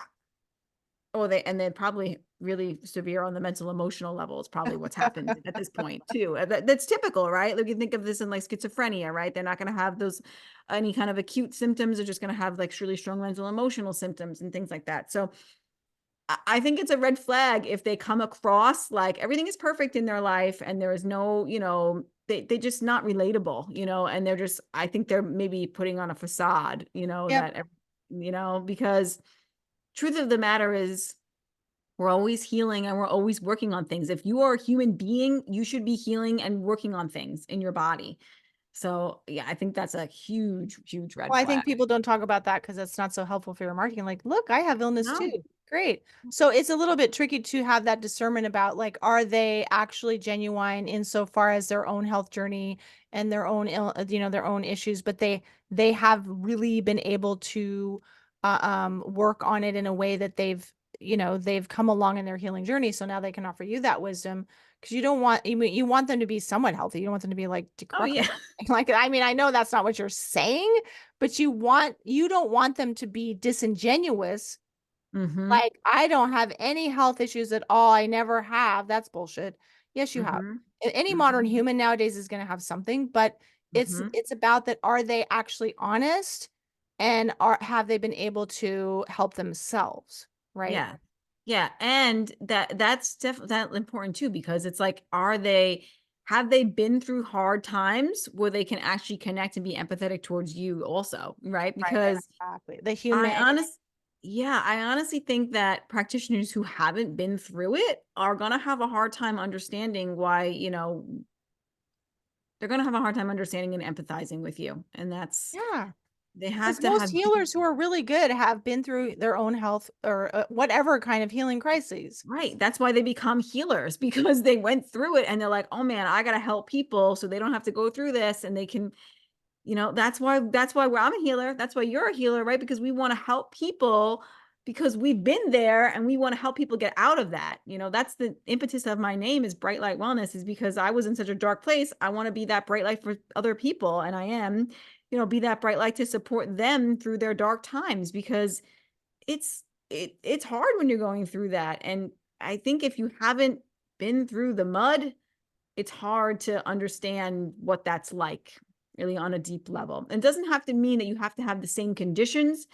Oh, they're probably really severe on the mental emotional level is probably what's happened at this point too. That's typical, right? Like you think of this in like schizophrenia, right? They're not going to have those any kind of acute symptoms. They're just going to have like really strong mental emotional symptoms and things like that. So I think it's a red flag if they come across like everything is perfect in their life and there is no, they just not relatable, and they're just I think they're maybe putting on a facade, Yep. because truth of the matter is we're always healing and we're always working on things. If you are a human being, you should be healing and working on things in your body. So, yeah, I think that's a huge, huge red Well, I flag. think people don't talk about that because that's not so helpful for your marketing. Like, look, I have illness too. No. Great. So it's a little bit tricky to have that discernment about like, are they actually genuine insofar as their own health journey and their own, their own issues, but they have really been able to work on it in a way that they've come along in their healing journey. So now they can offer you that wisdom because you want them to be somewhat healthy. You don't want them to be like Oh, decrepit. yeah. Like, I mean, I know that's not what you're saying, but you don't want them to be disingenuous. Mm-hmm. Like, I don't have any health issues at all. I never have. That's bullshit. Yes, you have. Mm-hmm. Any modern Mm-hmm. human nowadays is going to have something, but Mm-hmm. it's about that, are they actually honest and are have they been able to help themselves, right? Yeah. Yeah. And that's definitely that important too, because it's like, have they been through hard times where they can actually connect and be empathetic towards you also, right? Right, Because exactly. The I humanity. honest yeah, I honestly think that practitioners who haven't been through it are gonna have a hard time understanding why, they're gonna have a hard time understanding and empathizing with you. And that's Yeah. They have Because to most have healers who are really good have been through their own health or whatever kind of healing crises. right. That's why they become healers because they went through it and they're like, oh man, I got to help people so they don't have to go through this and they can, that's why I'm a healer. That's why you're a healer, right? Because we want to help people because we've been there and we want to help people get out of that. That's the impetus of my name is Bright Light Wellness is because I was in such a dark place. I want to be that bright light for other people. And I am, be that bright light to support them through their dark times because it's hard when you're going through that. And I think if you haven't been through the mud, it's hard to understand what that's like really on a deep level. It doesn't have to mean that you have to have the same conditions,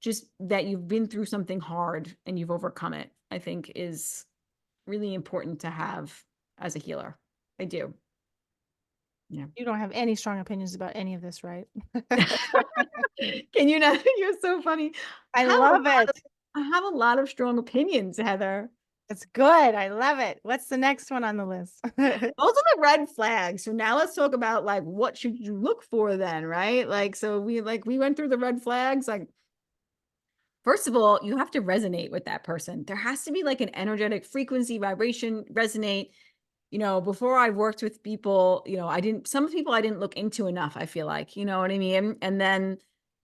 just that you've been through something hard and you've overcome it, I think is really important to have as a healer. I do. Yeah. You don't have any strong opinions about any of this, right? Can you not? You're so funny. I love it. I have a lot of strong opinions, Heather. It's good. I love it. What's the next one on the list? Those are the red flags. So now let's talk about like what should you look for then, right? Like so we went through the red flags. Like first of all, you have to resonate with that person. There has to be like an energetic frequency, vibration, resonate. Before I worked with people, some people I didn't look into enough, I feel like, you know what I mean? And then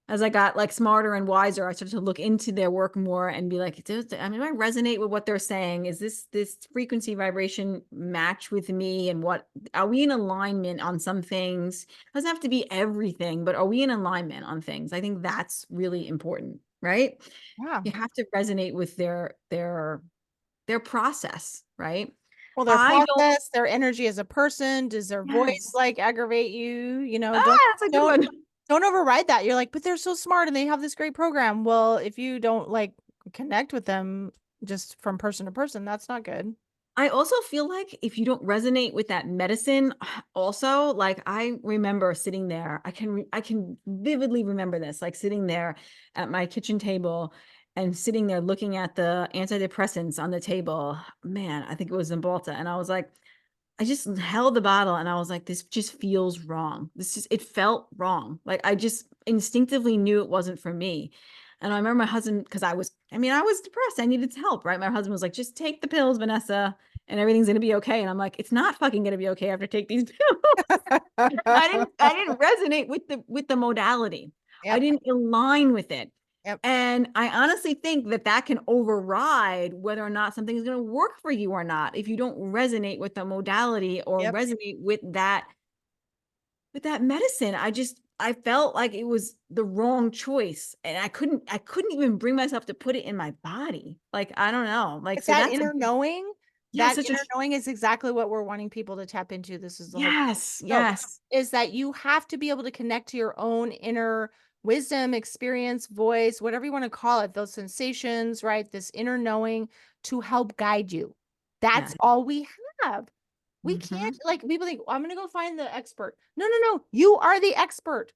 as I got like smarter and wiser, I started to look into their work more and be like, do I resonate with what they're saying? Is this frequency vibration match with me? And what are we in alignment on some things? It doesn't have to be everything, but are we in alignment on things? I think that's really important, right? Yeah. You have to resonate with their process, right? Well, their I don't, process, their energy as a person, does their voice yes. like aggravate you? That's a good Don't one. don't override that. You're like, but they're so smart and they have this great program. Well, if you don't like connect with them just from person to person, that's not good. I also feel like if you don't resonate with that medicine, also, like I remember sitting there, I can vividly remember this, like sitting there at my kitchen table and sitting there looking at the antidepressants on the table. Man, I think it was Zymbalta. And I was like, I just held the bottle and I was like, this just feels wrong. It felt wrong. Like I just instinctively knew it wasn't for me. And I remember my husband, because I was depressed. I needed help, right? My husband was like, just take the pills, Vanessa, and everything's gonna be okay. And I'm like, it's not fucking gonna be okay after I take these pills. I didn't resonate with the modality. I Yep. didn't align with it. Yep. And I honestly think that can override whether or not something is going to work for you or not. If you don't resonate with the modality or Yep. resonate with that medicine, I felt like it was the wrong choice. And I couldn't even bring myself to put it in my body. Like, I don't know. Like, But so that that's inner knowing, yeah, that such a, inner knowing is exactly what we're wanting people to tap into. This is the whole point. yes, So, yes, is that you have to be able to connect to your own inner wisdom, experience, voice, whatever you want to call it, those sensations, right? This inner knowing to help guide you. That's yes. all we have. We can't, Mhm. like, people think, I'm going to go find the expert. No, no, no. You are the expert.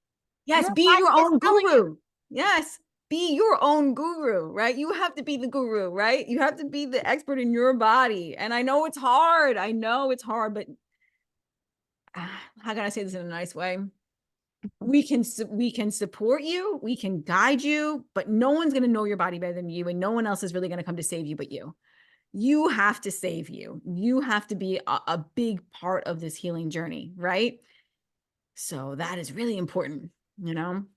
Yes, Your be your body is own telling you. guru. Yes, be your own guru, right? You have to be the guru, right? You have to be the expert in your body. And I know it's hard. I know it's hard, but how can I say this in a nice way? We can support you, we can guide you, but no one's going to know your body better than you, and no one else is really going to come to save you but you. You have to save you. You have to be a big part of this healing journey, right? So that is really important.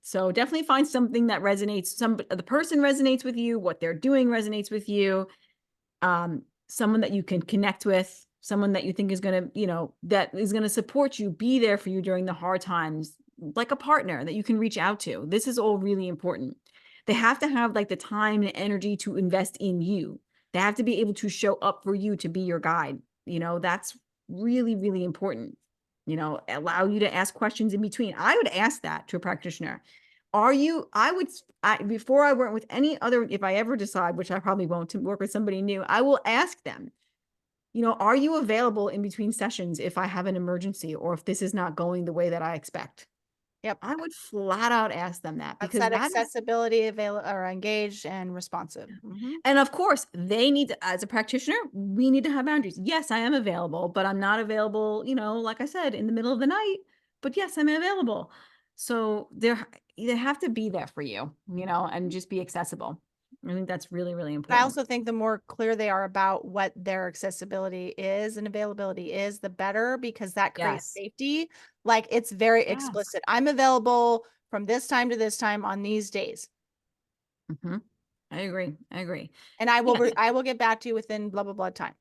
So definitely find something that resonates. The person resonates with you, what they're doing resonates with you. Someone that you can connect with, someone that you think is that is gonna support you, be there for you during the hard times, like a partner that you can reach out to. This is all really important. They have to have like the time and energy to invest in you. They have to be able to show up for you to be your guide. That's really, really important. Allow you to ask questions in between. I would ask that to a practitioner. Before I work with any other, if I ever decide, which I probably won't, to work with somebody new, I will ask them, are you available in between sessions if I have an emergency or if this is not going the way that I expect? Yep. I would flat out ask them that That's because that that is, accessibility, avail or engaged and responsive. Mhm. and of course, they need to, as a practitioner, we need to have boundaries. Yes, I am available, but I'm not available, like I said, in the middle of the night. But yes, I'm available. So they have to be there for you, and just be accessible. I think that's really, really I important. also think the more clear they are about what their accessibility is and availability is, the better, because that creates Yes. safety. Like it's very Yes. explicit. I'm available from this time to this time on these days. Hmm. I agree. I agree. And Yeah. I will get back to you within blah blah blah time.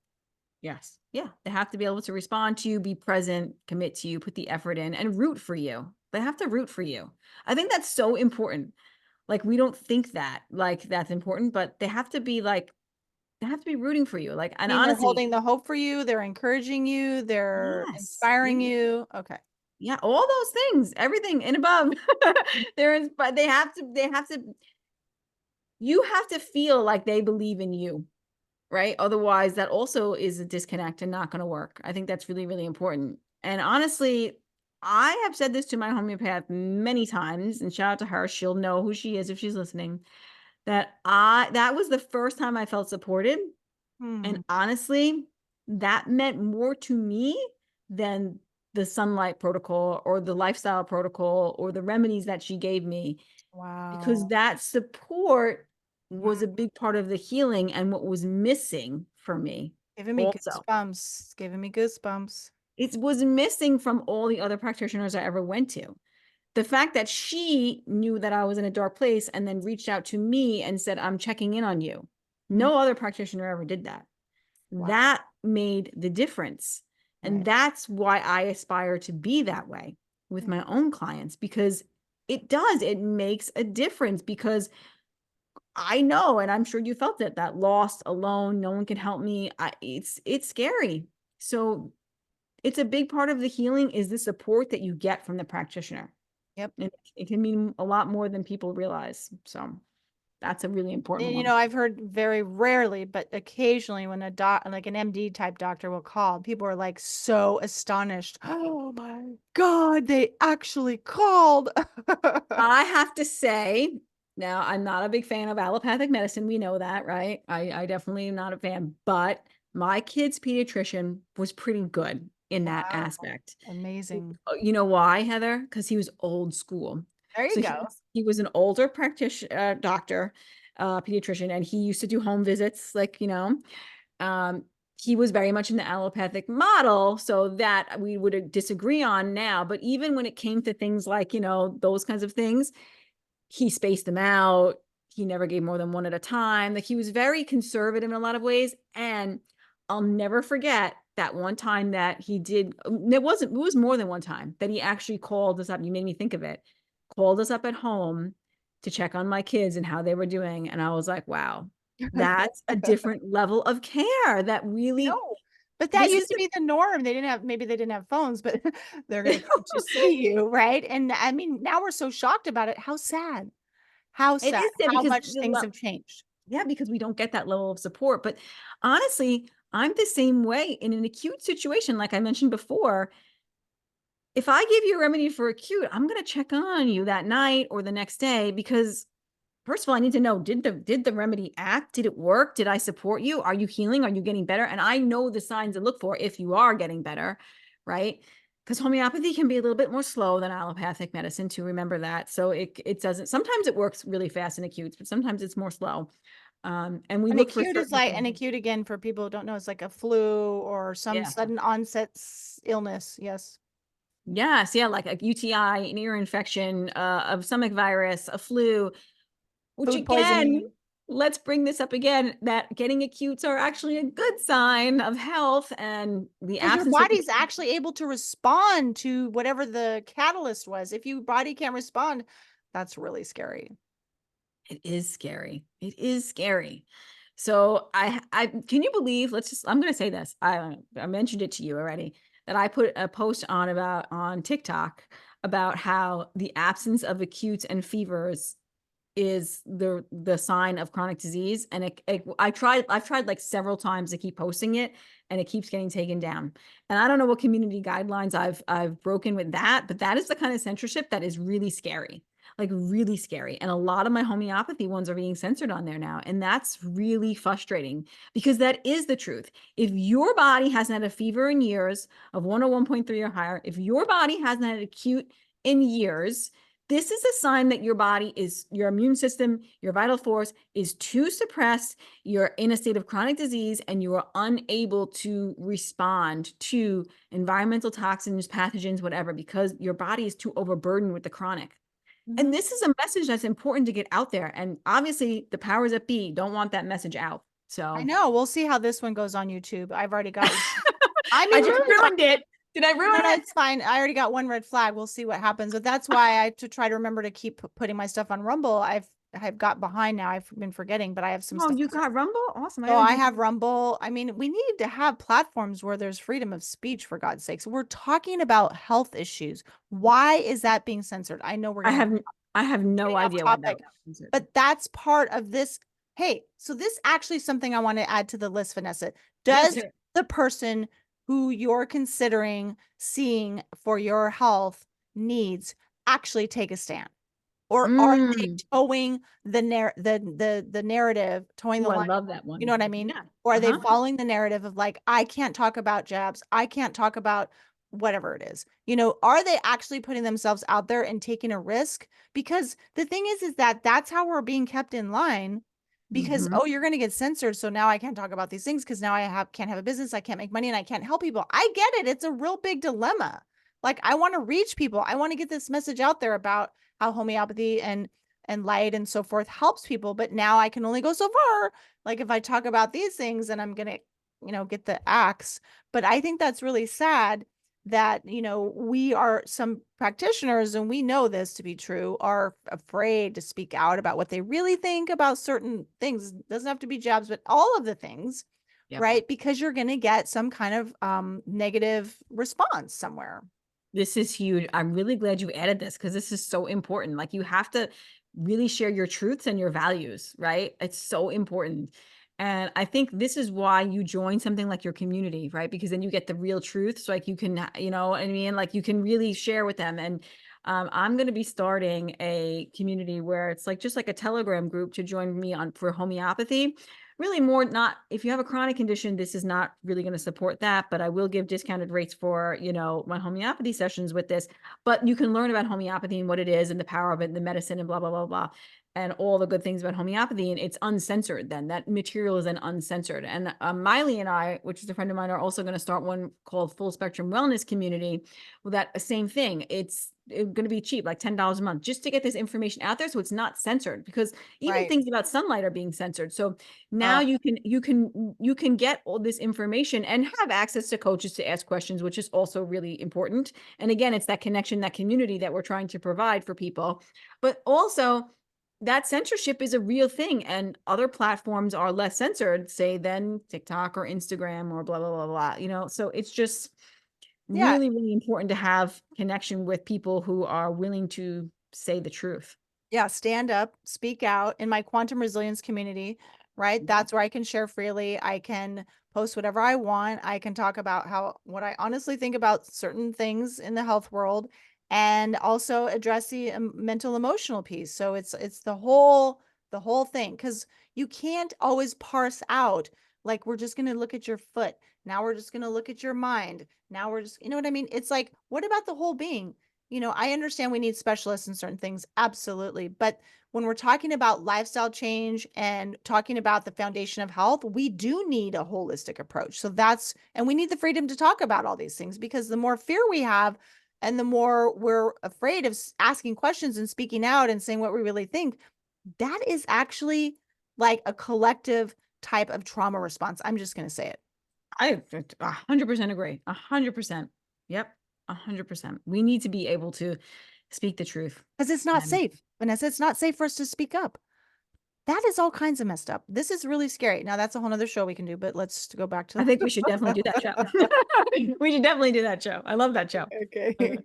Yes. Yeah. They have to be able to respond to you, be present, commit to you, put the effort in, and root for you. They have to root for you. I think that's so important. Like, we don't think that, like, that's important, but they have to be rooting for you. Like, I and mean, they're honestly, holding the hope for you, they're encouraging you, they're yes. Yeah. inspiring you. Okay. Yeah. All those things, everything and above. But you have to feel like they believe in you. Right? Otherwise, that also is a disconnect and not going to work. I think that's really, really important. And honestly, I have said this to my homeopath many times, and shout out to her. She'll know who she is if she's listening. That was the first time I felt supported. And Hmm. honestly, that meant more to me than the sunlight protocol or the lifestyle protocol or the remedies that she gave me, because Wow. that support was a Mhm. big part of the healing and what was missing for me Giving me also. goosebumps. Giving me goosebumps. It was missing from all the other practitioners I ever went to. The fact that she knew that I was in a dark place and then reached out to me and said, I'm checking in on you. Mhm. No other practitioner ever did that. Wow. That made the difference. And Right. that's why I aspire to be that way with Mm. my own clients, because it makes a difference. Because I know, and I'm sure you felt it, that lost, alone, no one can help me. It's scary. So it's a big part of the healing is the support that you get from the practitioner. Yep. And it can mean a lot more than people realize. So that's a really important And one. I've heard very rarely, but occasionally when a doc, like an MD type doctor will call, people are like so astonished. Oh my God, they actually called. I have to say, now I'm not a big fan of allopathic medicine. We know that, right? I definitely am not a fan, but my kid's pediatrician was pretty good in that Wow. aspect. Amazing. You know why, Heather? Because he was old school. There you So go. he was an older practitioner, doctor, pediatrician, and he used to do home visits, um, he was very much in the allopathic model, so that we would disagree on now. But even when it came to things like, those kinds of things, he spaced them out. He never gave more than one at a time. Like, he was very conservative in a lot of ways. And I'll never forget that one time that he did. It was more than one time that he actually called us up. You made me think of it. Called us up at home to check on my kids and how they were doing. And I was like, wow, that's a different level of care that really, No, but that this used is to be the norm. Maybe they didn't have phones, but they're going to come to see you, right? And I mean, now we're so shocked about it. How it sad, is sad how because much things have changed. yeah, because we don't get that level of support. But honestly, I'm the same way in an acute situation. Like I mentioned before, if I give you a remedy for acute, I'm going to check on you that night or the next day, because first of all, I need to know, did the remedy act? Did it work? Did I support you? Are you healing? Are you getting better? And I know the signs to look for if you are getting better, right? Because homeopathy can be a little bit more slow than allopathic medicine, to remember that. So it doesn't, sometimes it works really fast in acutes, but sometimes it's more slow. And we An look for acute is certain like things. an acute again for people who don't know, it's like a flu or some Yeah. sudden onset illness. Yes. Yes. Yeah. Like a UTI, an ear infection, of stomach virus, a flu, which Food again, poisoning. let's bring this up again, that getting acutes are actually a good sign of health, and the Because your absence of body's actually able to respond to whatever the catalyst was. If your body can't respond, that's really scary. it is scary. It is scary. So I can you believe, I'm going to say this. I mentioned it to you already, that I put a post on TikTok about how the absence of acutes and fevers is the sign of chronic disease. And I've tried like several times to keep posting it, and it keeps getting taken down. And I don't know what community guidelines I've broken with that, but that is the kind of censorship that is really scary, like really scary. And a lot of my homeopathy ones are being censored on there now, and that's really frustrating, because that is the truth. If your body hasn't had a fever in years of 101.3 or higher, if your body hasn't had acute in years, this is a sign that your body is, your immune system, your vital force is too suppressed. You're in a state of chronic disease and you are unable to respond to environmental toxins, pathogens, whatever, because your body is too overburdened with the chronic. And Mhm. this is a message that's important to get out there. And obviously, the powers that be don't want that message out. I So know. We'll see how this one goes on YouTube. I've already got, I I mean, just ruined it. Did I no, ruin no, it? it's fine. I already got one red flag. We'll see what happens. But that's why I to try to remember to keep putting my stuff on Rumble. I've got behind now. I've been forgetting, but I have some Oh, stuff. you got Rumble? Awesome. I So gotta I do. have Rumble. I mean, we need to have platforms where there's freedom of speech, for God's sakes. We're talking about health issues. Why is that being censored? I know we're I getting have I have no off idea why that topic, was. but that's part of this. Hey, so this actually is something I want to add to the list, Vanessa. Let's Does hear it. the person who you're considering seeing for your health needs actually take a stand? Or are they Mm. towing the narrative, towing the Oh, I line? love that You know one. what I mean? Yeah. Or are they Uh-huh. following the narrative of like, I can't talk about jabs, I can't talk about whatever it is. Are they actually putting themselves out there and taking a risk? Because the thing is that that's how we're being kept in line. Because Mm-hmm. oh, you're going to get censored, so now I can't talk about these things because now I have can't have a business, I can't make money, and I can't help people. I get it. It's a real big dilemma. Like I want to reach people. I want to get this message out there about how homeopathy and light and so forth helps people, but now I can only go so far. Like if I talk about these things and I'm gonna get the axe. But I think that's really sad that we are some practitioners, and we know this to be true, are afraid to speak out about what they really think about certain things. It doesn't have to be jobs, but all of the things, Yep. right? Because you're going to get some kind of negative response somewhere. This is huge. I'm really glad you added this because this is so important. Like you have to really share your truths and your values, right? It's so important. And I think this is why you join something like your community, right? Because then you get the real truth. So like you can, you know what I mean? Like you can really share with them. And I'm going to be starting a community where it's like just like a Telegram group to join me on for homeopathy. Really more not, if you have a chronic condition, this is not really going to support that, but I will give discounted rates for, my homeopathy sessions with this. But you can learn about homeopathy and what it is and the power of it and the medicine and blah, blah, blah, blah. And all the good things about homeopathy. And it's uncensored then. That material is then uncensored. And Miley and I, which is a friend of mine, are also going to start one called Full Spectrum Wellness Community. Well, that same thing. It's going to be cheap, like $10 a month, just to get this information out there so it's not censored, because even Right. things about sunlight are being censored. So now Oh, you can get all this information and have access to coaches to ask questions, which is also really important. And again, it's that connection, that community that we're trying to provide for people. But also that censorship is a real thing, and other platforms are less censored, say, than TikTok or Instagram or blah blah blah blah. So it's just yeah. really, really important to have connection with people who are willing to say the truth. Yeah, stand up, speak out in my quantum resilience community, right? Yeah. That's where I can share freely. I can post whatever I want. I can talk about what I honestly think about certain things in the health world, and also address the mental emotional piece. So it's the whole thing, because you can't always parse out like we're just going to look at your foot. Now we're just going to look at your mind. Now we're just, you know what I mean? It's like, what about the whole being? I understand we need specialists in certain things, absolutely. But when we're talking about lifestyle change and talking about the foundation of health, we do need a holistic approach. And we need the freedom to talk about all these things, because the more fear we have and the more we're afraid of asking questions and speaking out and saying what we really think, that is actually like a collective type of trauma response. I'm just going to say it. I 100% agree. 100%. Yep. 100%. We need to be able to speak the truth. Because it's not And safe, Vanessa. It's not safe for us to speak up. That is all kinds of messed up. This is really scary. Now that's a whole nother show we can do, but let's go back I to think we should definitely do that show. We should definitely do that show. I love that show. okay.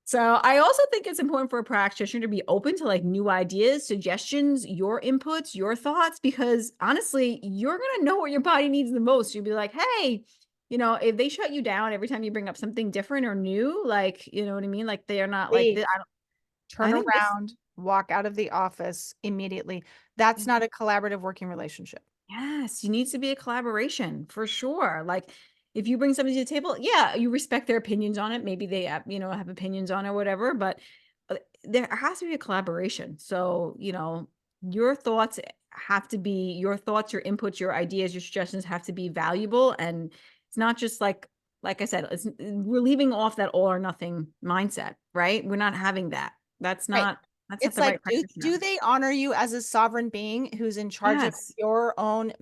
So I also think it's important for a practitioner to be open to like new ideas, suggestions, your inputs, your thoughts, because honestly, you're going to know what your body needs the most. You'll be like, hey, if they shut you down every time you bring up something different or new, like, you know what I mean? Like they are not like, Hey, I turn think this, around, walk out of the office immediately. That's not a collaborative working relationship. yes, you needs to be a collaboration for sure. Like, if you bring something to the table, yeah, you respect their opinions on it. Maybe they have, have opinions on it or whatever, but there has to be a collaboration. So, your thoughts have to be your thoughts, your inputs, your ideas, your suggestions have to be valuable. And it's not just like I said, we're leaving off that all or nothing mindset, right? We're not having that. That's Right. not, that's not It's the right like, practitioner. do they honor you as a sovereign being who's in charge of Yes. your own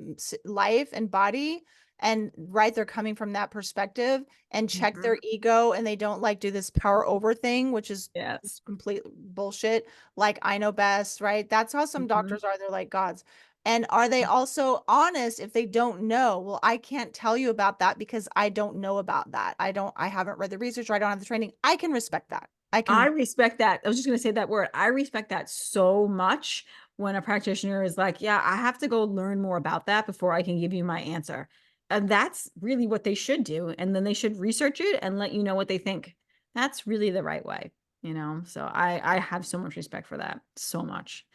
life and body? And right, they're coming from that perspective and check Mhm. their ego, and they don't like do this power over thing, which is Yes. just complete bullshit. Like, I know best, right? That's how some Mhm. doctors are. They're like gods. And are they also honest if they don't know? Well, I can't tell you about that because I don't know about that. I haven't read the research or I don't have the training. I can respect that. I I can. respect that. I was just going to say that word. I respect that so much when a practitioner is like, yeah, I have to go learn more about that before I can give you my answer. And that's really what they should do. And then they should research it and let you know what they think. That's really the right way. So I have so much respect for that. So much.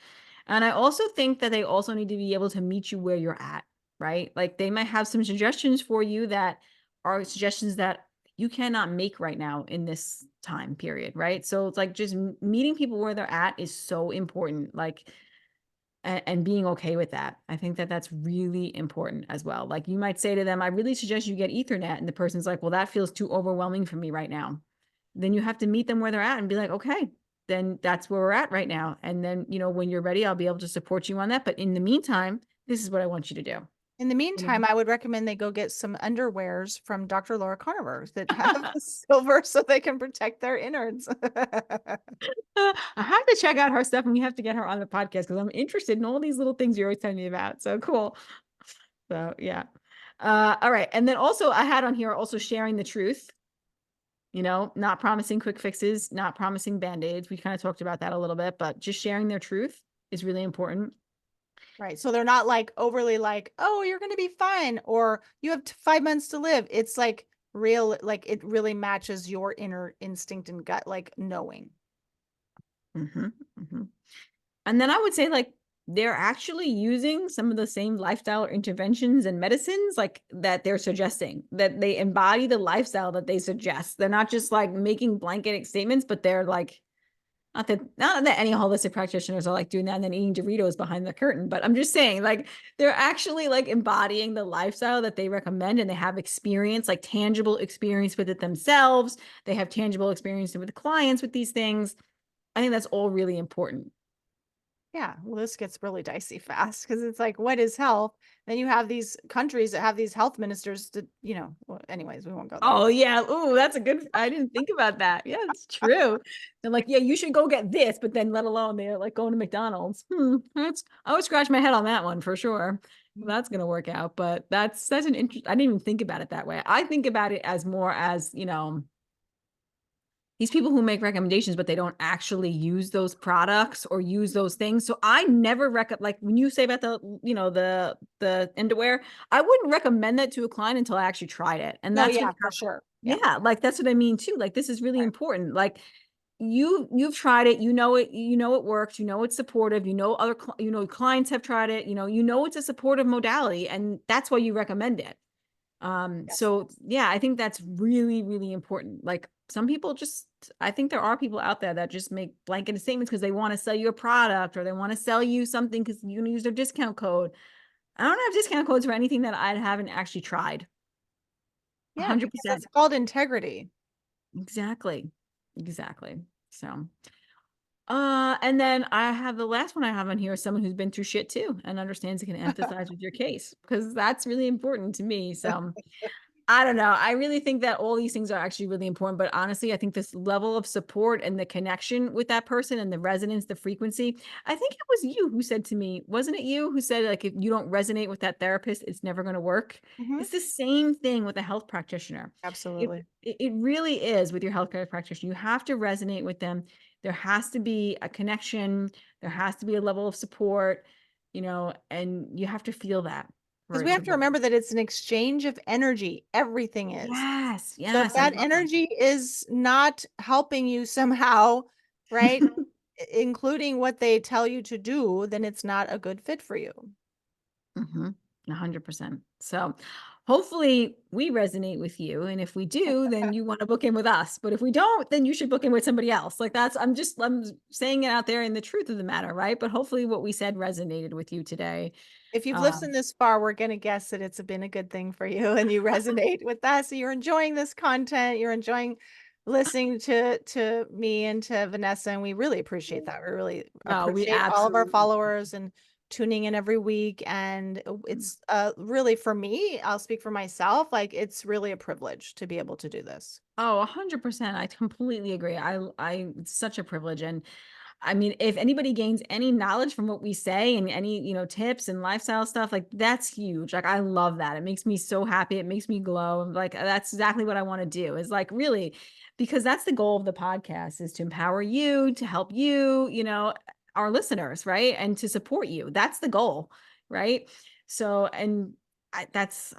And I also think that they also need to be able to meet you where you're at, right? Like they might have some suggestions for you that are suggestions that you cannot make right now in this time period, right? So it's like just meeting people where they're at is so important. Like, and being okay with that. I think that that's really important as well. Like you might say to them, I really suggest you get Ethernet. And the person's like, well, that feels too overwhelming for me right now. Then you have to meet them where they're at and be like, okay, then that's where we're at right now. And then, when you're ready, I'll be able to support you on that. But in the meantime, this is what I want you to do. In the You know? meantime, I would recommend they go get some underwears from Dr. Laura Conover that have the silver so they can protect their innards. I have to check out her stuff and we have to get her on the podcast because I'm interested in all these little things you're always telling me about. So cool. So yeah. All right. And then also I had on here also sharing the truth, not promising quick fixes, not promising band-aids. We kind of talked about that a little bit, but just sharing their truth is really important. Right. So they're not like overly like, oh, you're going to be fine, or you have 5 months to live. It's like real, like it really matches your inner instinct and gut, like knowing. Mm-hmm, mm-hmm. And then I would say like they're actually using some of the same lifestyle interventions and medicines like that they're suggesting, that they embody the lifestyle that they suggest. They're not just like making blanket statements, but they're like not that any holistic practitioners are like doing that and then eating Doritos behind the curtain, but I'm just saying like they're actually like embodying the lifestyle that they recommend and they have experience, like tangible experience with it themselves. They have tangible experience with the clients with these things. I think that's all really important. Yeah, well, this gets really dicey fast because it's like, what is health? Then you have these countries that have these health ministers to, well, anyways, we won't go there. Oh yeah. Ooh, that's a good. I didn't think about that. Yeah, it's true. They're like, yeah, you should go get this, but then let alone they're like going to McDonald's. That's I would scratch my head on that one for sure. Mhm. That's gonna work out. But that's an interest. I didn't even think about it that way. I think about it as more as, these people who make recommendations, but they don't actually use those products or use those things. So I never recommend, like when you say about the underwear, I wouldn't recommend that to a client until I actually tried it. And No, that's yeah, what for sure. Yeah. yeah, like that's what I mean too. Like this is really Right. important. Like you've tried it, it works, it's supportive, other clients have tried it, it's a supportive modality and that's why you recommend it. Yes. So yeah, I think that's really, really important. Like some people just, I think there are people out there that just make blanket statements because they want to sell you a product or they want to sell you something because you use their discount code. I don't have discount codes for anything that I haven't actually tried. Yeah, because it's 100%. called integrity. Exactly. Exactly. So, and then I have the last one I have on here is someone who's been through shit too and understands and can empathize with your case because that's really important to me. So, I don't know. I really think that all these things are actually really important. But honestly, I think this level of support and the connection with that person and the resonance, the frequency. I think it was you who said to me, wasn't it you who said, like, if you don't resonate with that therapist, it's never going to work? Hmm. It's the same thing with a health practitioner. It, Absolutely. it really is with your healthcare practitioner. You have to resonate with them. There has to be a connection, there has to be a level of support, and you have to feel that for Because we it to have to work. remember that it's an exchange of energy. Everything is. Yes, So if yes, I that love that. energy is not helping you somehow, right, including what they tell you to do, then it's not a good fit for you. Mm-hmm. 100%. So hopefully we resonate with you. And if we do, then you want to book in with us. But if we don't, then you should book in with somebody else. Like I'm saying it out there in the truth of the matter, right? But hopefully what we said resonated with you today. If you've Um, listened this far, we're going to guess that it's been a good thing for you and you resonate with that. So you're enjoying this content, you're enjoying listening to me and to Vanessa, and we really appreciate that. We really no, we appreciate all of our absolutely. followers and tuning in every week. And it's really for me, I'll speak for myself, like it's really a privilege to be able to do this. Oh, 100%. I completely agree. It's such a privilege. And I mean, if anybody gains any knowledge from what we say and any, tips and lifestyle stuff, like that's huge. Like I love that. It makes me so happy. It makes me glow. Like that's exactly what I want to do is like really, because that's the goal of the podcast is to empower you, to help you, our listeners, right? And to support you. That's the goal, right? So, and I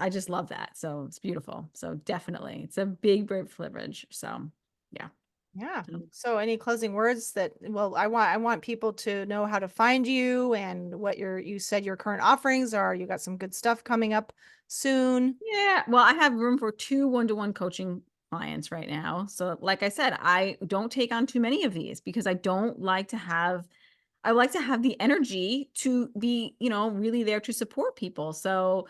just love that. So it's beautiful. So definitely it's a big, big privilege. So yeah. Yeah. So, So any closing words that, well, I want people to know how to find you and what you said your current offerings are. You got some good stuff coming up soon. yeah. Well, I have room for 2 one-to-one coaching clients right now. So like I said, I don't take on too many of these because I like to have the energy to be, really there to support people. So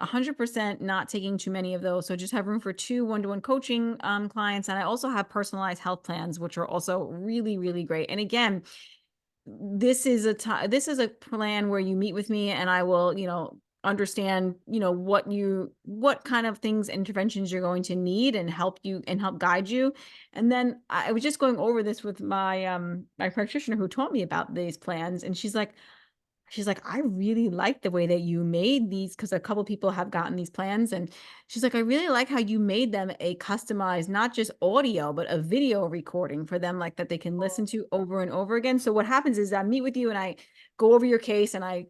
100% not taking too many of those. So just have room for 2 one-to-one coaching clients. And I also have personalized health plans, which are also really, really great. And again, this is a plan where you meet with me and I will, understand, what kind of things, interventions you're going to need and help you and help guide you. And then I was just going over this with my practitioner who taught me about these plans. And she's like, I really like the way that you made these because a couple people have gotten these plans. And she's like, I really like how you made them a customized, not just audio, but a video recording for them, like that they can listen to over and over again. So what happens is I meet with you and I go over your case and I,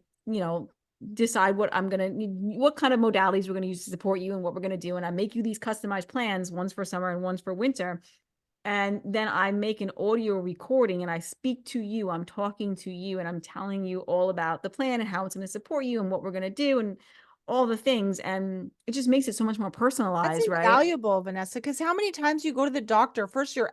decide what kind of modalities we're going to use to support you and what we're going to do. And I make you these customized plans, one's for summer and one's for winter. And then I make an audio recording and I speak to you. I'm talking to you and I'm telling you all about the plan and how it's going to support you and what we're going to do and all the things. And it just makes it so much more That's personalized, right? invaluable, Vanessa, because how many times you go to the doctor, first you're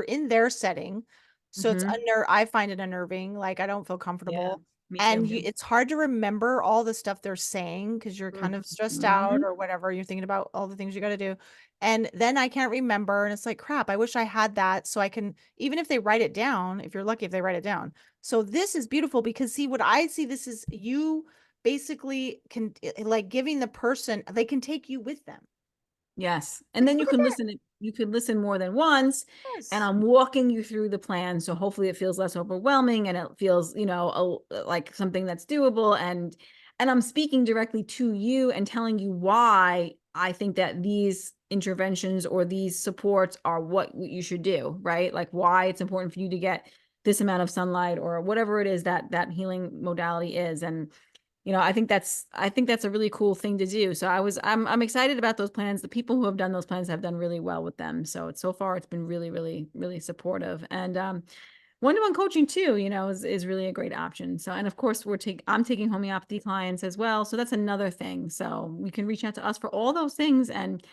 in their setting. So Hmm. I find it unnerving. Like I don't feel Yeah, comfortable. me And too. it's hard to remember all the stuff they're saying because you're kind of stressed out Hmm. or whatever. You're thinking about all the things you got to do. And then I can't remember. And it's like, crap, I wish I had that. So I can, even if they write it down, if you're lucky, if they write it down. So this is beautiful because see what I see, this is you basically can like giving the person, they can take you with them. Yes. And Like, then look at that. you could listen more than once and Yes. I'm walking you through the plan. So hopefully it feels less overwhelming and it feels, like something that's doable and I'm speaking directly to you and telling you why I think that these interventions or these supports are what you should do, right? Like why it's important for you to get this amount of sunlight or whatever it is that that healing modality is. And I think that's a really cool thing to do. So I'm excited about those plans. The people who have done those plans have done really well with them. So so far it's been really, really, really supportive. And one-to-one coaching too, is really a great option. So and of course I'm taking homeopathy clients as well. So that's another thing. So you can reach out to us for all those things. And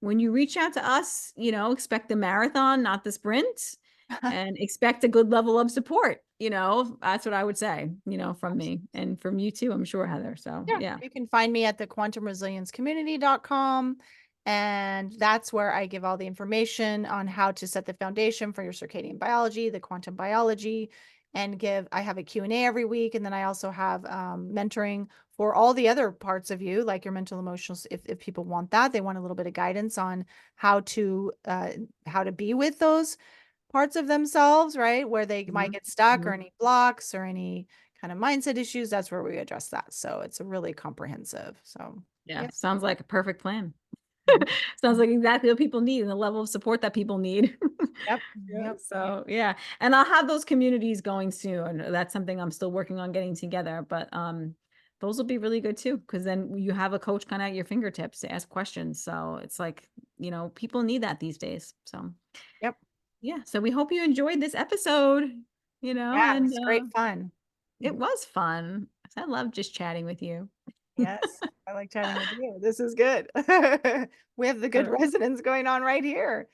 when you reach out to us, expect the marathon, not the sprint, and expect a good level of support. That's what I would say, from me and from you too, I'm sure, Heather. So, Yeah, yeah. you can find me at the quantumresiliencecommunity.com. And that's where I give all the information on how to set the foundation for your circadian biology, the quantum biology, and I have a Q&A every week. And then I also have mentoring for all the other parts of you, like your mental emotional, if people want that, they want a little bit of guidance on how to be with those parts of themselves, right? Where they might Mhm, get stuck or mhm. any blocks or any kind of mindset issues. That's where we address that. So it's a really comprehensive. So Yeah. yeah. Sounds like a perfect plan. Mhm. Sounds like exactly what people need and the level of support that people need. Yep. Yeah. Yep. So yeah. And I'll have those communities going soon. That's something I'm still working on getting together. But those will be really good too, because then you have a coach kind of at your fingertips to ask questions. So it's like, people need that these days. So Yep. yeah. So we hope you enjoyed this episode, Yeah. and It's great fun. it was fun. I love just chatting with you. Yes, I like chatting with you. This is good. We have the good All right. resonance going on right here.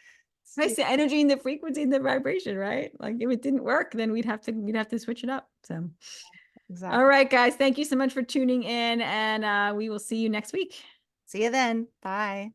Nice, the energy and the frequency and the vibration, right? Like if it didn't work, then we'd have to switch it up. So, all Exactly. right, guys, thank you so much for tuning in, and we will see you next week. See you then. Bye.